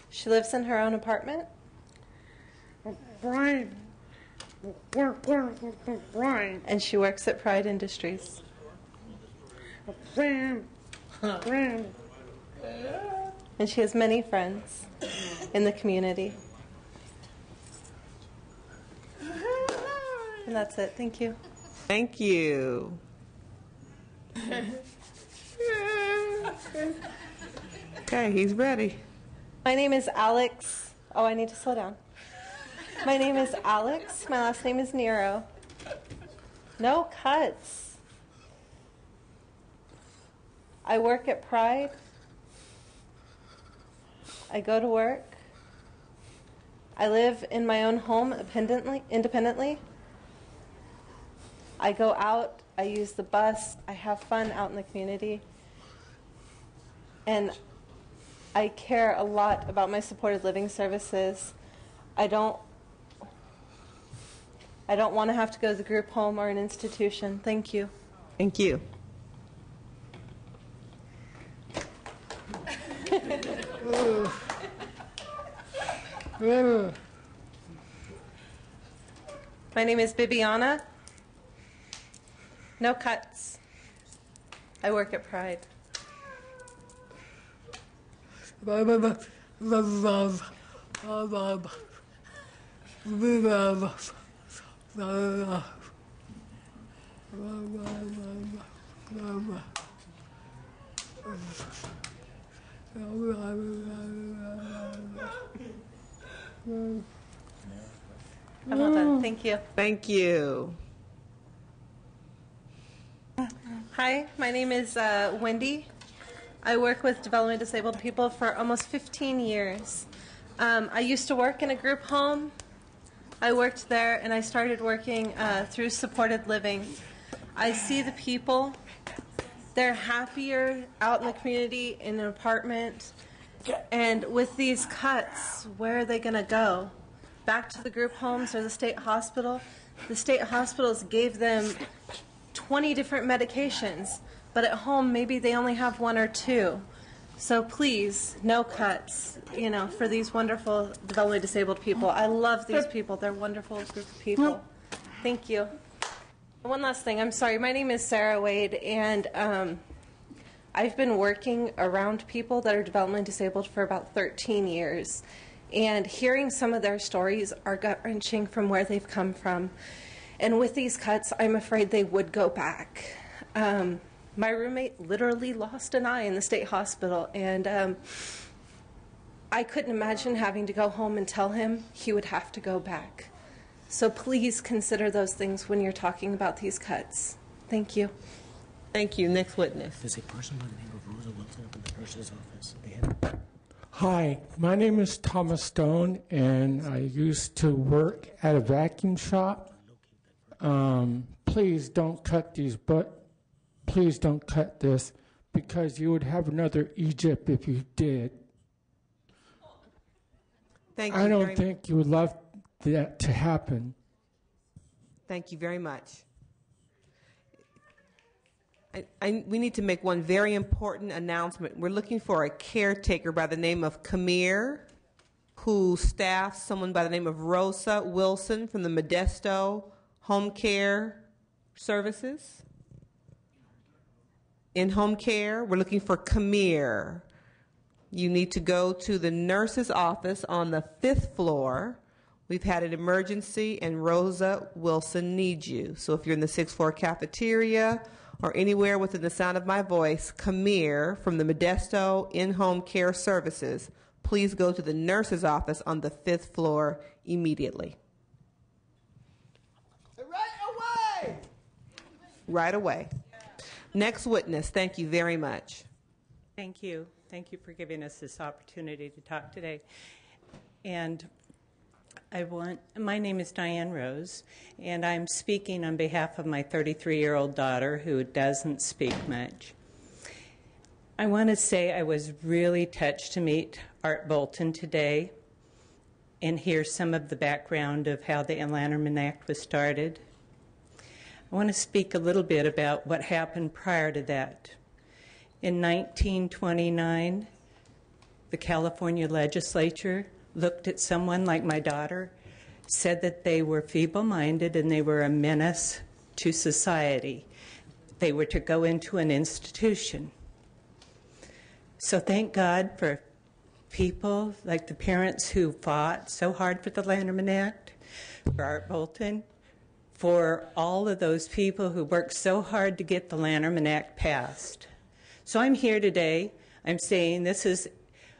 She lives in her own apartment. Brian. Brian. And she works at Pride Industries. Brian. And she has many friends in the community. And that's it. Thank you. Thank you. Okay, he's ready. My name is Alex. Oh, I need to slow down. My name is Alex. My last name is Nero. No cuts. I work at Pride. I go to work. I live in my own home independently. I go out. I use the bus. I have fun out in the community. And I care a lot about my supported living services. I don't want to have to go to the group home or an institution. Thank you. Thank you. My name is Bibiana. No cuts. I work at Pride. I'm all done. Thank you. Thank you. Hi, my name is Wendy. I work with developmentally disabled people for almost 15 years. I used to work in a group home. I worked there, and I started working through supported living. I see the people. They're happier out in the community, in an apartment. And with these cuts, where are they going to go? Back to the group homes or the state hospital? The state hospitals gave them 20 different medications, but at home maybe they only have one or two. So please, no cuts, for these wonderful developmentally disabled people. I love these people. They're a wonderful group of people. Thank you. One last thing. I'm sorry. My name is Sarah Wade, and I've been working around people that are developmentally disabled for about 13 years. And hearing some of their stories are gut-wrenching from where they've come from. And with these cuts, I'm afraid they would go back. My roommate literally lost an eye in the state hospital, and I couldn't imagine having to go home and tell him he would have to go back. So please consider those things when you're talking about these cuts. Thank you. Thank you. Next witness. There's a person by the name of Rosa Wilson up in the nurse's office. Hi, my name is Thomas Stone, and I used to work at a vacuum shop. Please don't cut these, but please don't cut this, because you would have another Egypt if you did. Thank you. I don't think you would love that to happen. Thank you very much. We need to make one very important announcement. We're looking for a caretaker by the name of Kamir, who staffs someone by the name of Rosa Wilson from the Modesto Home Care Services. In home care, we're looking for Kamir. You need to go to the nurse's office on the 5th floor. We've had an emergency, and Rosa Wilson needs you. So if you're in the 6th floor cafeteria or anywhere within the sound of my voice, Kamir from the Modesto In-Home Care Services, please go to the nurse's office on the 5th floor immediately. Right away. Next witness. Thank you very much. Thank you. Thank you for giving us this opportunity to talk today. And my name is Diane Rose, and I'm speaking on behalf of my 33-year-old daughter who doesn't speak much. I want to say I was really touched to meet Art Bolton today and hear some of the background of how the Lanterman Act was started. I want to speak a little bit about what happened prior to that. In 1929, the California legislature looked at someone like my daughter, said that they were feeble-minded and they were a menace to society. They were to go into an institution. So thank God for people like the parents who fought so hard for the Lanterman Act, for Art Bolton, for all of those people who worked so hard to get the Lanterman Act passed. So I'm here today. I'm saying this is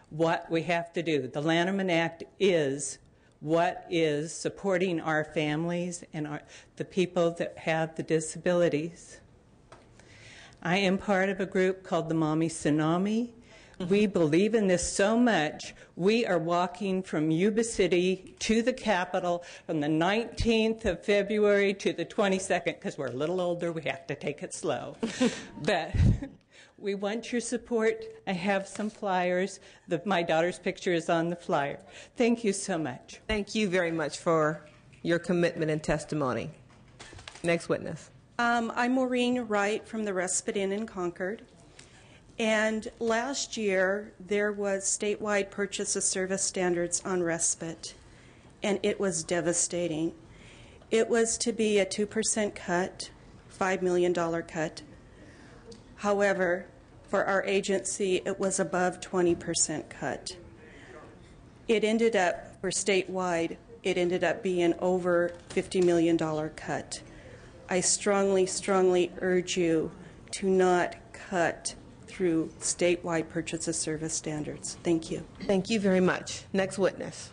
what we have to do. The Lanterman Act is what is supporting our families and the people that have the disabilities. I am part of a group called the Mommy Tsunami. We believe in this so much. We are walking from Yuba City to the Capitol from the 19th of February to the 22nd, because we're a little older, we have to take it slow. But we want your support. I have some flyers. My daughter's picture is on the flyer. Thank you so much. Thank you very much for your commitment and testimony. Next witness. I'm Maureen Wright from the Respite Inn in Concord. And last year, there was statewide purchase of service standards on respite, and it was devastating. It was to be a 2% cut, $5 million cut. However, for our agency, it was above 20% cut. It ended up, for statewide, it ended up being over $50 million cut. I strongly, strongly urge you to not cut through statewide purchase of service standards. Thank you. Thank you very much. Next witness.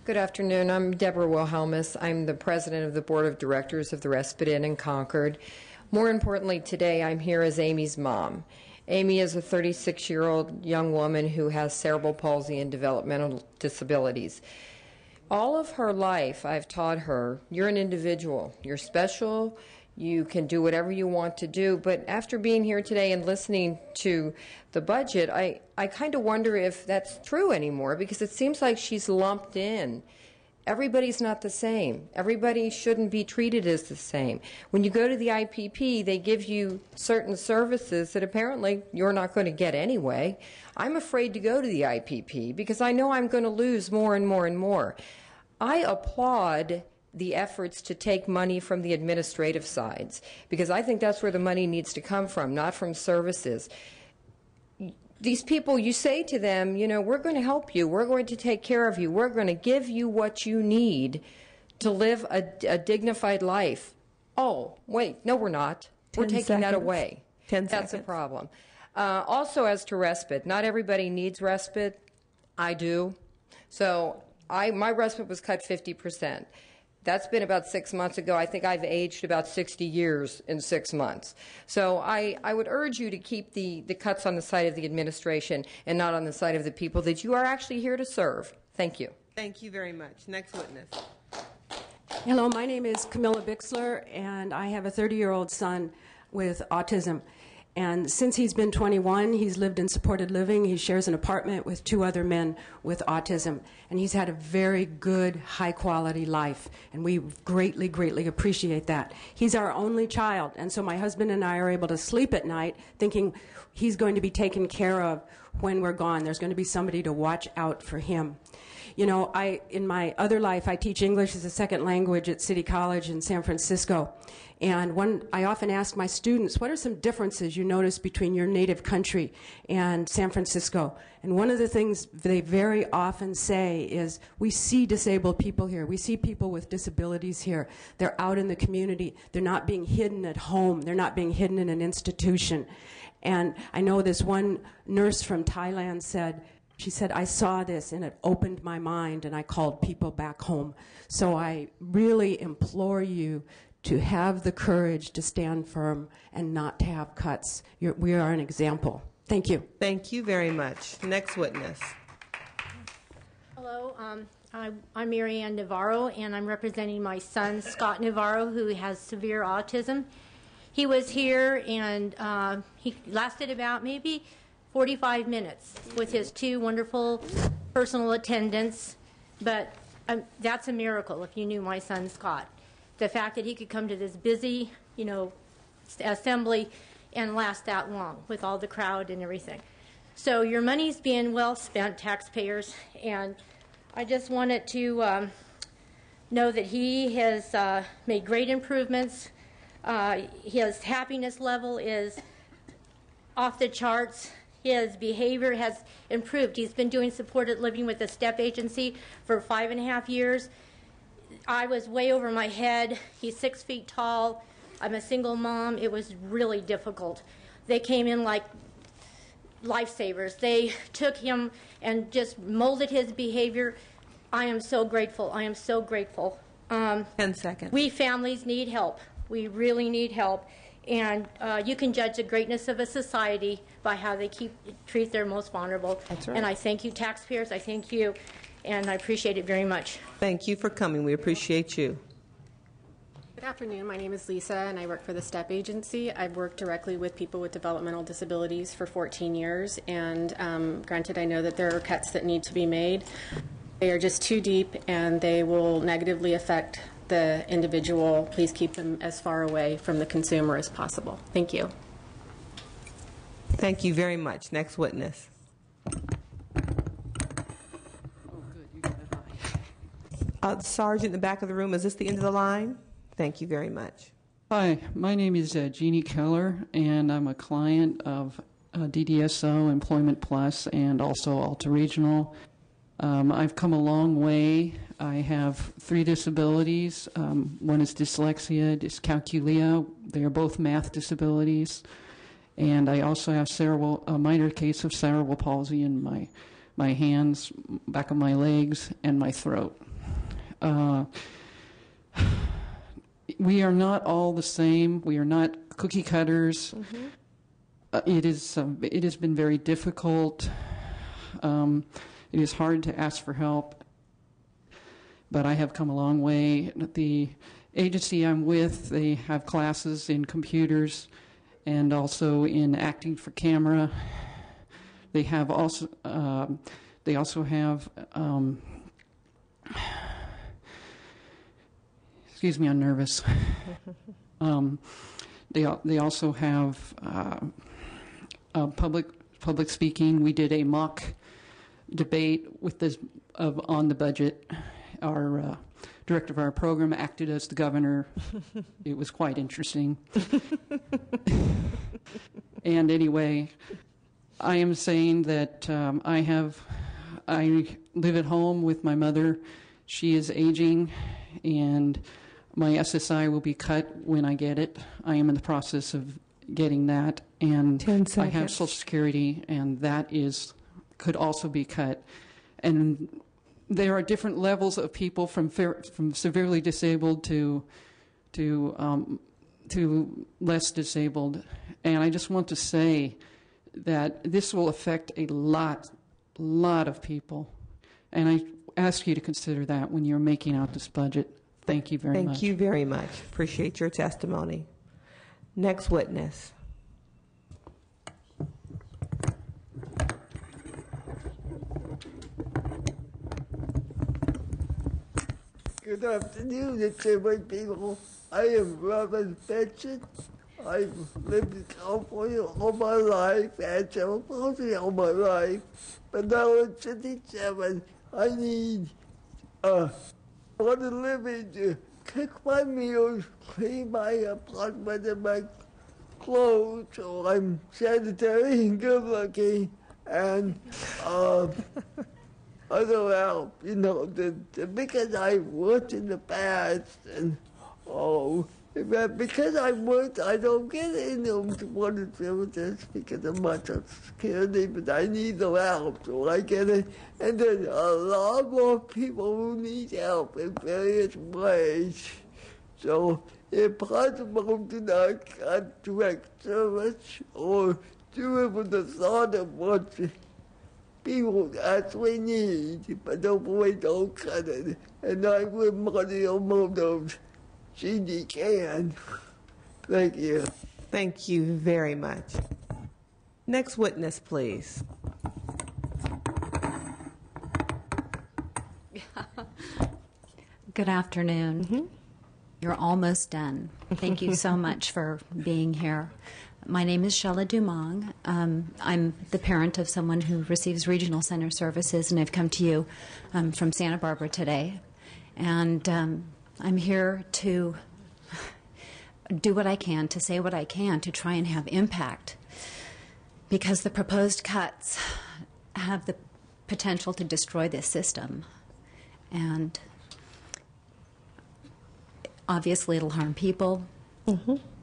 Good afternoon. I'm Deborah Wilhelmus. I'm the president of the board of directors of the Respite Inn in Concord. More importantly, today I'm here as Amy's mom. Amy is a 36-year-old young woman who has cerebral palsy and developmental disabilities. All of her life, I've taught her, you're an individual. You're special. You can do whatever you want to do. But after being here today and listening to the budget, I kind of wonder if that's true anymore, because it seems like she's lumped in. Everybody's not the same. Everybody shouldn't be treated as the same. When you go to the IPP, they give you certain services that apparently you're not going to get anyway. I'm afraid to go to the IPP because I know I'm going to lose more and more and more. I applaud the efforts to take money from the administrative sides because I think that's where the money needs to come from, not from services. These people, you say to them, you know, we're going to help you, we're going to take care of you, we're going to give you what you need to live a dignified life. Oh, wait, no, we're not. We're taking that away. 10 That's seconds. a problem. Also, as to respite, not everybody needs respite. I do. So my respite was cut 50%. That's been about 6 months ago. I think I've aged about 60 years in 6 months. So I would urge you to keep the cuts on the side of the administration and not on the side of the people that you are actually here to serve. Thank you. Thank you very much. Next witness. Hello, my name is Camilla Bixler, and I have a 30-year-old son with autism. And since he's been 21, he's lived in supported living. He shares an apartment with 2 other men with autism. And he's had a very good, high-quality life. And we greatly, greatly appreciate that. He's our only child. And so my husband and I are able to sleep at night thinking he's going to be taken care of when we're gone. There's going to be somebody to watch out for him. You know, in my other life, I teach English as a second language at City College in San Francisco. And I often ask my students, what are some differences you notice between your native country and San Francisco? And one of the things they very often say is, we see disabled people here. We see people with disabilities here. They're out in the community. They're not being hidden at home. They're not being hidden in an institution. And I know this one nurse from Thailand said, she said, I saw this and it opened my mind and I called people back home. So I really implore you to have the courage to stand firm and not to have cuts. We are an example. Thank you. Thank you very much. Next witness. Hello, I'm Mary Ann Navarro, and I'm representing my son, Scott Navarro, who has severe autism. He was here, and he lasted about maybe 45 minutes with his 2 wonderful personal attendants, but that's a miracle if you knew my son, Scott. The fact that he could come to this busy, assembly and last that long with all the crowd and everything. So your money's being well spent, taxpayers, and I just wanted to know that he has made great improvements. His happiness level is off the charts. His behavior has improved. He's been doing supported living with the STEP agency for 5.5 years. I was way over my head. He's 6 feet tall. I'm a single mom. It was really difficult. They came in like lifesavers. They took him and just molded his behavior. I am so grateful. I am so grateful. 10 seconds. We families need help. We really need help. And you can judge the greatness of a society by how they treat their most vulnerable. That's right. And I thank you, taxpayers. I thank you. And I appreciate it very much. Thank you for coming. We appreciate you. Good afternoon. My name is Lisa, and I work for the STEP agency. I've worked directly with people with developmental disabilities for 14 years, and granted, I know that there are cuts that need to be made. They are just too deep, and they will negatively affect the individual. Please keep them as far away from the consumer as possible. Thank you. Thank you very much. Next witness. Sergeant in the back of the room, is this the end of the line? Thank you very much. Hi, my name is Jeannie Keller, and I'm a client of DDSO, Employment Plus, and also Alta Regional. I've come a long way. I have 3 disabilities. One is dyslexia, dyscalculia. They are both math disabilities. And I also have a minor case of cerebral palsy in my hands, back of my legs, and my throat. We are not all the same. We are not cookie cutters. Mm-hmm. It has been very difficult. It is hard to ask for help, but I have come a long way. The agency I'm with, they have classes in computers and also in acting for camera. They also have excuse me, I'm nervous. They also have public speaking. We did a mock debate with this on the budget. Our director of our program acted as the governor. It was quite interesting. And anyway, I am saying that I live at home with my mother. She is aging, and my SSI will be cut when I get it. I am in the process of getting that, and 10 seconds. I have Social Security, and that could also be cut. And there are different levels of people from severely disabled to less disabled, and I just want to say that this will affect a lot of people, and I ask you to consider that when you're making out this budget. Thank you very much. Thank you very much. Appreciate your testimony. Next witness. Good afternoon, disabled people. I am Robert Benson. I've lived in California all my life, and cerebral palsy all my life. But now at 57, I need a lot of living to cook my meals, clean my apartment and my clothes, so I'm sanitary and good looking, and other help, because I worked in the past, and because I worked, I don't get into one of the services because of my Social Security, but I need the help, so I get it. And there's a lot more people who need help in various ways. So, if possible, do not cut direct service or do it with the thought of what people actually need, but don't cut it. And I would money on motives. She can. Thank you. Thank you very much. Next witness, please. Good afternoon. You're almost done. Thank you so much for being here. My name is Shella Dumong. I'm the parent of someone who receives regional center services, and I've come to you from Santa Barbara today. And I'm here to do what I can, to say what I can, to try and have impact, because the proposed cuts have the potential to destroy this system. And obviously it'll harm people,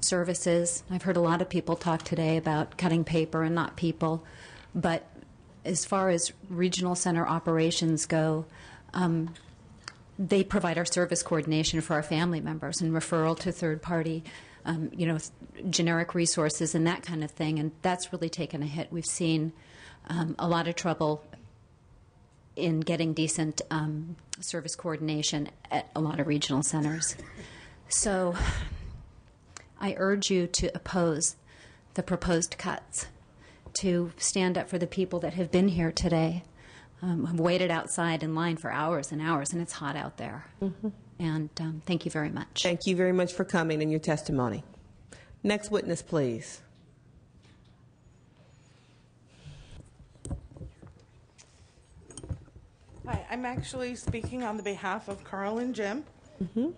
services. I've heard a lot of people talk today about cutting paper and not people, but as far as regional center operations go, they provide our service coordination for our family members and referral to third-party, generic resources and that kind of thing, and that's really taken a hit. We've seen a lot of trouble in getting decent service coordination at a lot of regional centers. So I urge you to oppose the proposed cuts, to stand up for the people that have been here today, have waited outside in line for hours and hours, and it's hot out there. And thank you very much. Thank you very much for coming and your testimony. Next witness, please. Hi, I'm actually speaking on the behalf of Carl and Jim.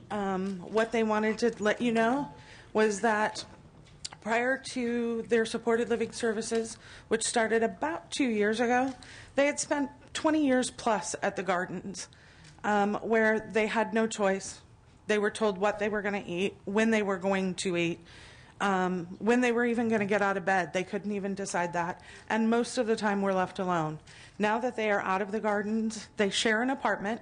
What they wanted to let you know was that prior to their supported living services, which started about 2 years ago, they had spent 20 years plus at the gardens, where they had no choice. They were told what they were going to eat, when they were going to eat, when they were even going to get out of bed. They couldn't even decide that, and most of the time were left alone. Now that they are out of the gardens, they share an apartment,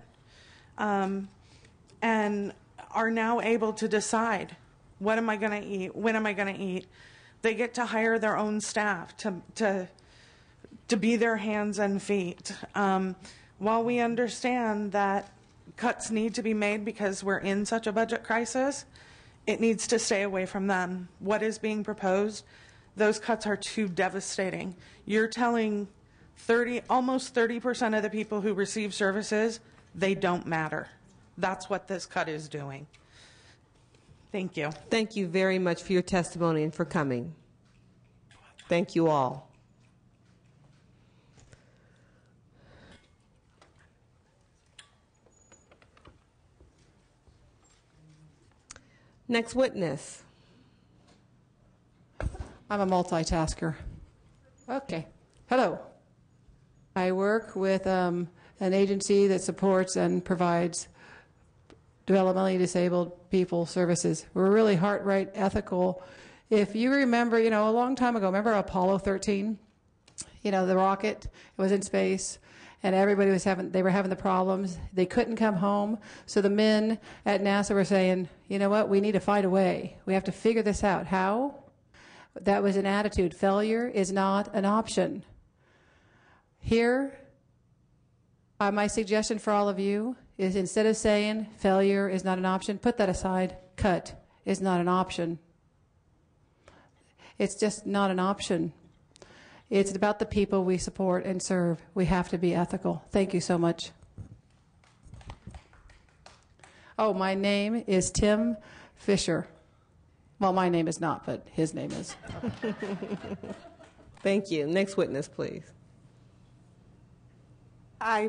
and are now able to decide, what am I going to eat, when am I going to eat. They get to hire their own staff to be their hands and feet. While we understand that cuts need to be made because we're in such a budget crisis, it needs to stay away from them. What is being proposed, those cuts are too devastating. You're telling almost 30% of the people who receive services, they don't matter. That's what this cut is doing. Thank you. Thank you very much for your testimony and for coming. Thank you all. Next witness. I'm a multitasker. Okay. Hello. I work with an agency that supports and provides developmentally disabled people services. We're really heart-right ethical. If you remember, a long time ago, remember Apollo 13? The rocket, it was in space, and everybody they were having the problems. They couldn't come home. So the men at NASA were saying, you know what, we need to find a way. We have to figure this out. How? That was an attitude. Failure is not an option. Here, my suggestion for all of you is instead of saying failure is not an option, put that aside. Cut is not an option. It's just not an option. It's about the people we support and serve. We have to be ethical. Thank you so much. Oh, my name is Tim Fisher. Well, my name is not, but his name is. Thank you. Next witness, please. My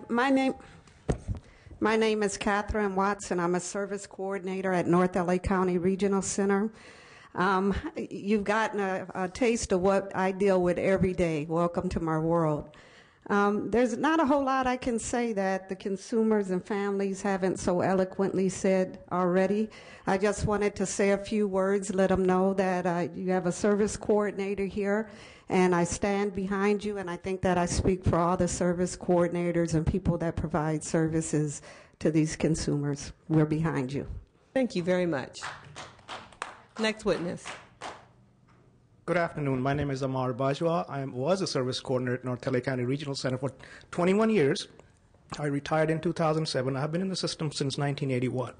name is Catherine Watson. I'm a service coordinator at North LA County Regional Center. You've gotten a taste of what I deal with every day. Welcome to my world. There's not a whole lot I can say that the consumers and families haven't so eloquently said already. I just wanted to say a few words, let them know that you have a service coordinator here, and I stand behind you, and I think that I speak for all the service coordinators and people that provide services to these consumers. We're behind you. Thank you very much. Next witness. Good afternoon. My name is Amar Bajwa. I was a service coordinator at North LA County Regional Center for 21 years. I retired in 2007. I've been in the system since 1981.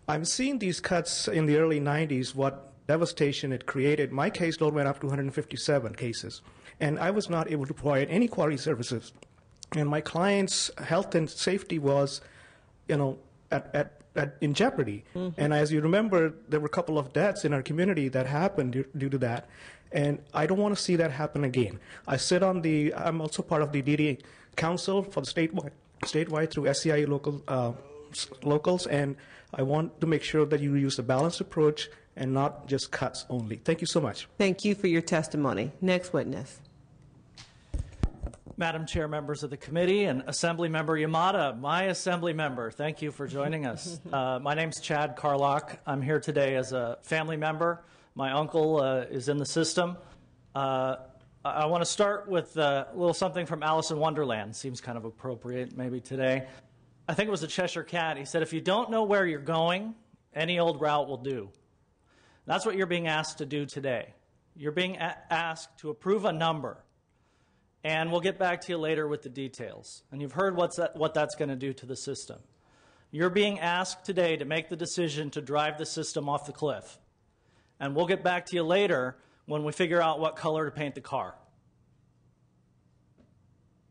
I've seen these cuts in the early 90s, what devastation it created. My caseload went up to 157 cases, and I was not able to provide any quality services. And my clients' health and safety was, in jeopardy. Mm-hmm. And as you remember, there were a couple of deaths in our community that happened due to that. And I don't want to see that happen again. I'm also part of the DDA Council for the statewide through SCIE locals, and I want to make sure that you use a balanced approach and not just cuts only. Thank you so much. Thank you for your testimony. Next witness. Madam Chair, members of the committee, and Assembly Member Yamada, my Assembly member, thank you for joining us. My name's Chad Carlock. I'm here today as a family member. My uncle is in the system. I want to start with a little something from Alice in Wonderland. Seems kind of appropriate maybe today. I think it was the Cheshire Cat. He said, if you don't know where you're going, any old route will do. That's what you're being asked to do today. You're being asked to approve a number. And we'll get back to you later with the details. And you've heard what that's going to do to the system. You're being asked today to make the decision to drive the system off the cliff. And we'll get back to you later when we figure out what color to paint the car.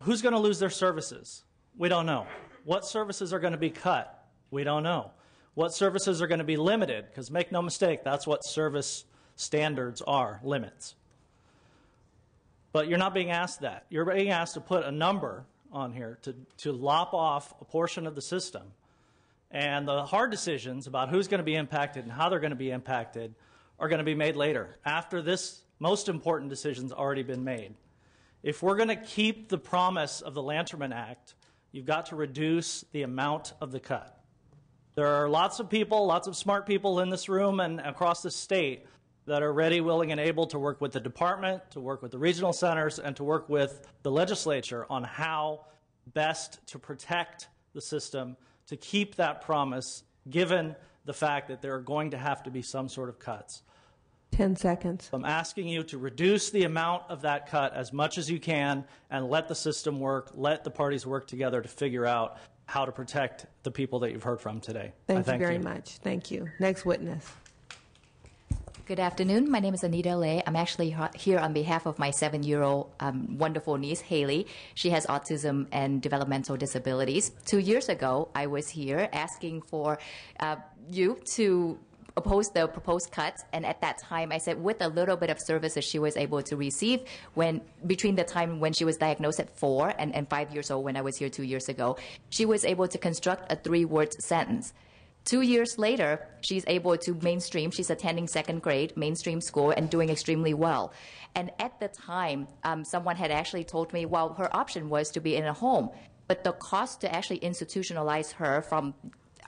Who's going to lose their services? We don't know. What services are going to be cut? We don't know. What services are going to be limited? Because make no mistake, that's what service standards are, limits. But you're not being asked that. You're being asked to put a number on here to lop off a portion of the system. And the hard decisions about who's going to be impacted and how they're going to be impacted are going to be made later, after this most important decision's already been made. If we're going to keep the promise of the Lanterman Act, you've got to reduce the amount of the cut. There are lots of people, lots of smart people in this room and across the state that are ready, willing, and able to work with the department, to work with the regional centers, and to work with the legislature on how best to protect the system, to keep that promise, given the fact that there are going to have to be some sort of cuts. 10 seconds. I'm asking you to reduce the amount of that cut as much as you can and let the system work, let the parties work together to figure out how to protect the people that you've heard from today. Thank you very much. Thank you. Next witness. Good afternoon. My name is Anita Lay. I'm actually here on behalf of my 7-year-old wonderful niece, Haley. She has autism and developmental disabilities. 2 years ago, I was here asking for you to opposed the proposed cuts, and at that time I said with a little bit of services she was able to receive between the time when she was diagnosed at 4 and 5 years old when I was here 2 years ago, she was able to construct a 3-word sentence. 2 years later, she's able to mainstream. She's attending 2nd grade mainstream school and doing extremely well. And at the time, someone had actually told me, well, her option was to be in a home, but the cost to actually institutionalize her from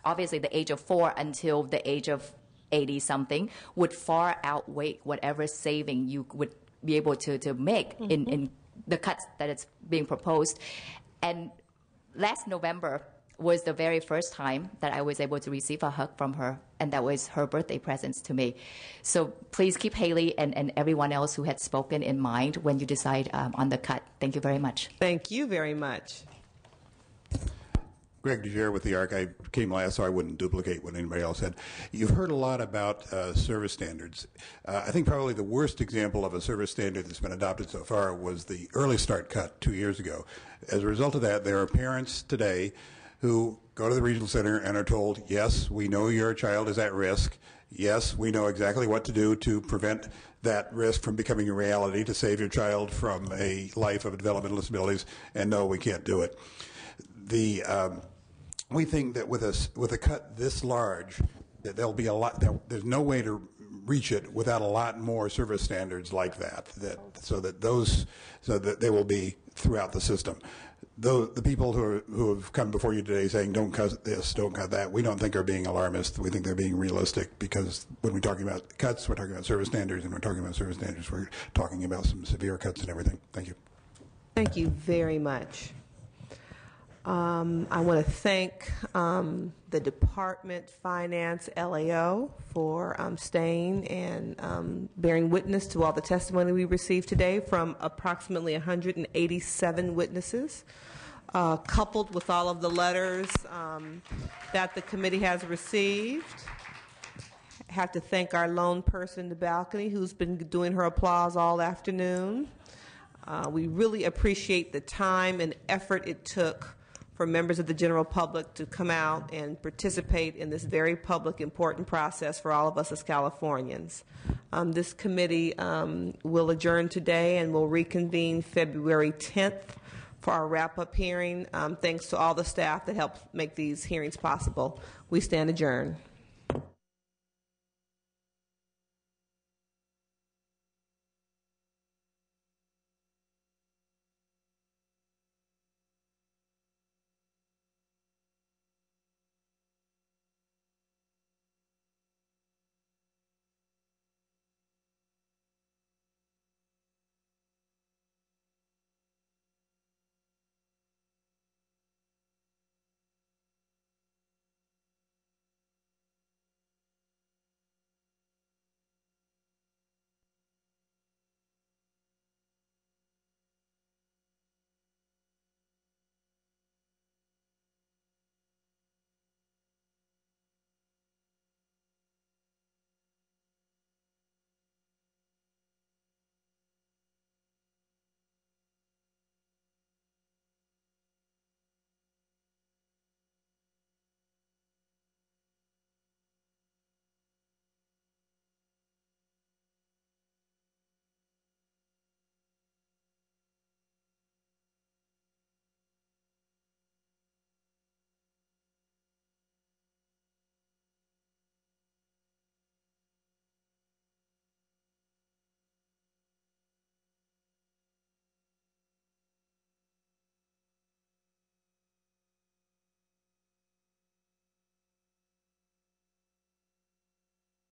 obviously the age of 4 until the age of 80-something would far outweigh whatever saving you would be able to make in the cuts that it's being proposed. And last November was the very first time that I was able to receive a hug from her, and that was her birthday presents to me. So please keep Haley and everyone else who had spoken in mind when you decide on the cut. Thank you very much. Thank you very much. Greg DeJere with the ARC. I came last, so I wouldn't duplicate what anybody else said. You've heard a lot about service standards. I think probably the worst example of a service standard that's been adopted so far was the Early Start cut 2 years ago. As a result of that, there are parents today who go to the regional center and are told, yes, we know your child is at risk. Yes, we know exactly what to do to prevent that risk from becoming a reality, to save your child from a life of developmental disabilities, and no, we can't do it. We think that with a cut this large, that there'll be a lot. There's no way to reach it without a lot more service standards like that. So that they will be throughout the system. The people who have come before you today saying don't cut this, don't cut that, we don't think are being alarmist. We think they're being realistic, because when we're talking about cuts, we're talking about service standards, and we're talking about service standards, we're talking about some severe cuts and everything. Thank you. Thank you very much. I want to thank the Department Finance LAO for staying and bearing witness to all the testimony we received today from approximately 187 witnesses, coupled with all of the letters that the committee has received. I have to thank our lone person in the balcony who's been doing her applause all afternoon. We really appreciate the time and effort it took for members of the general public to come out and participate in this very public, important process for all of us as Californians. This committee will adjourn today and will reconvene February 10th for our wrap-up hearing. Thanks to all the staff that helped make these hearings possible. We stand adjourned.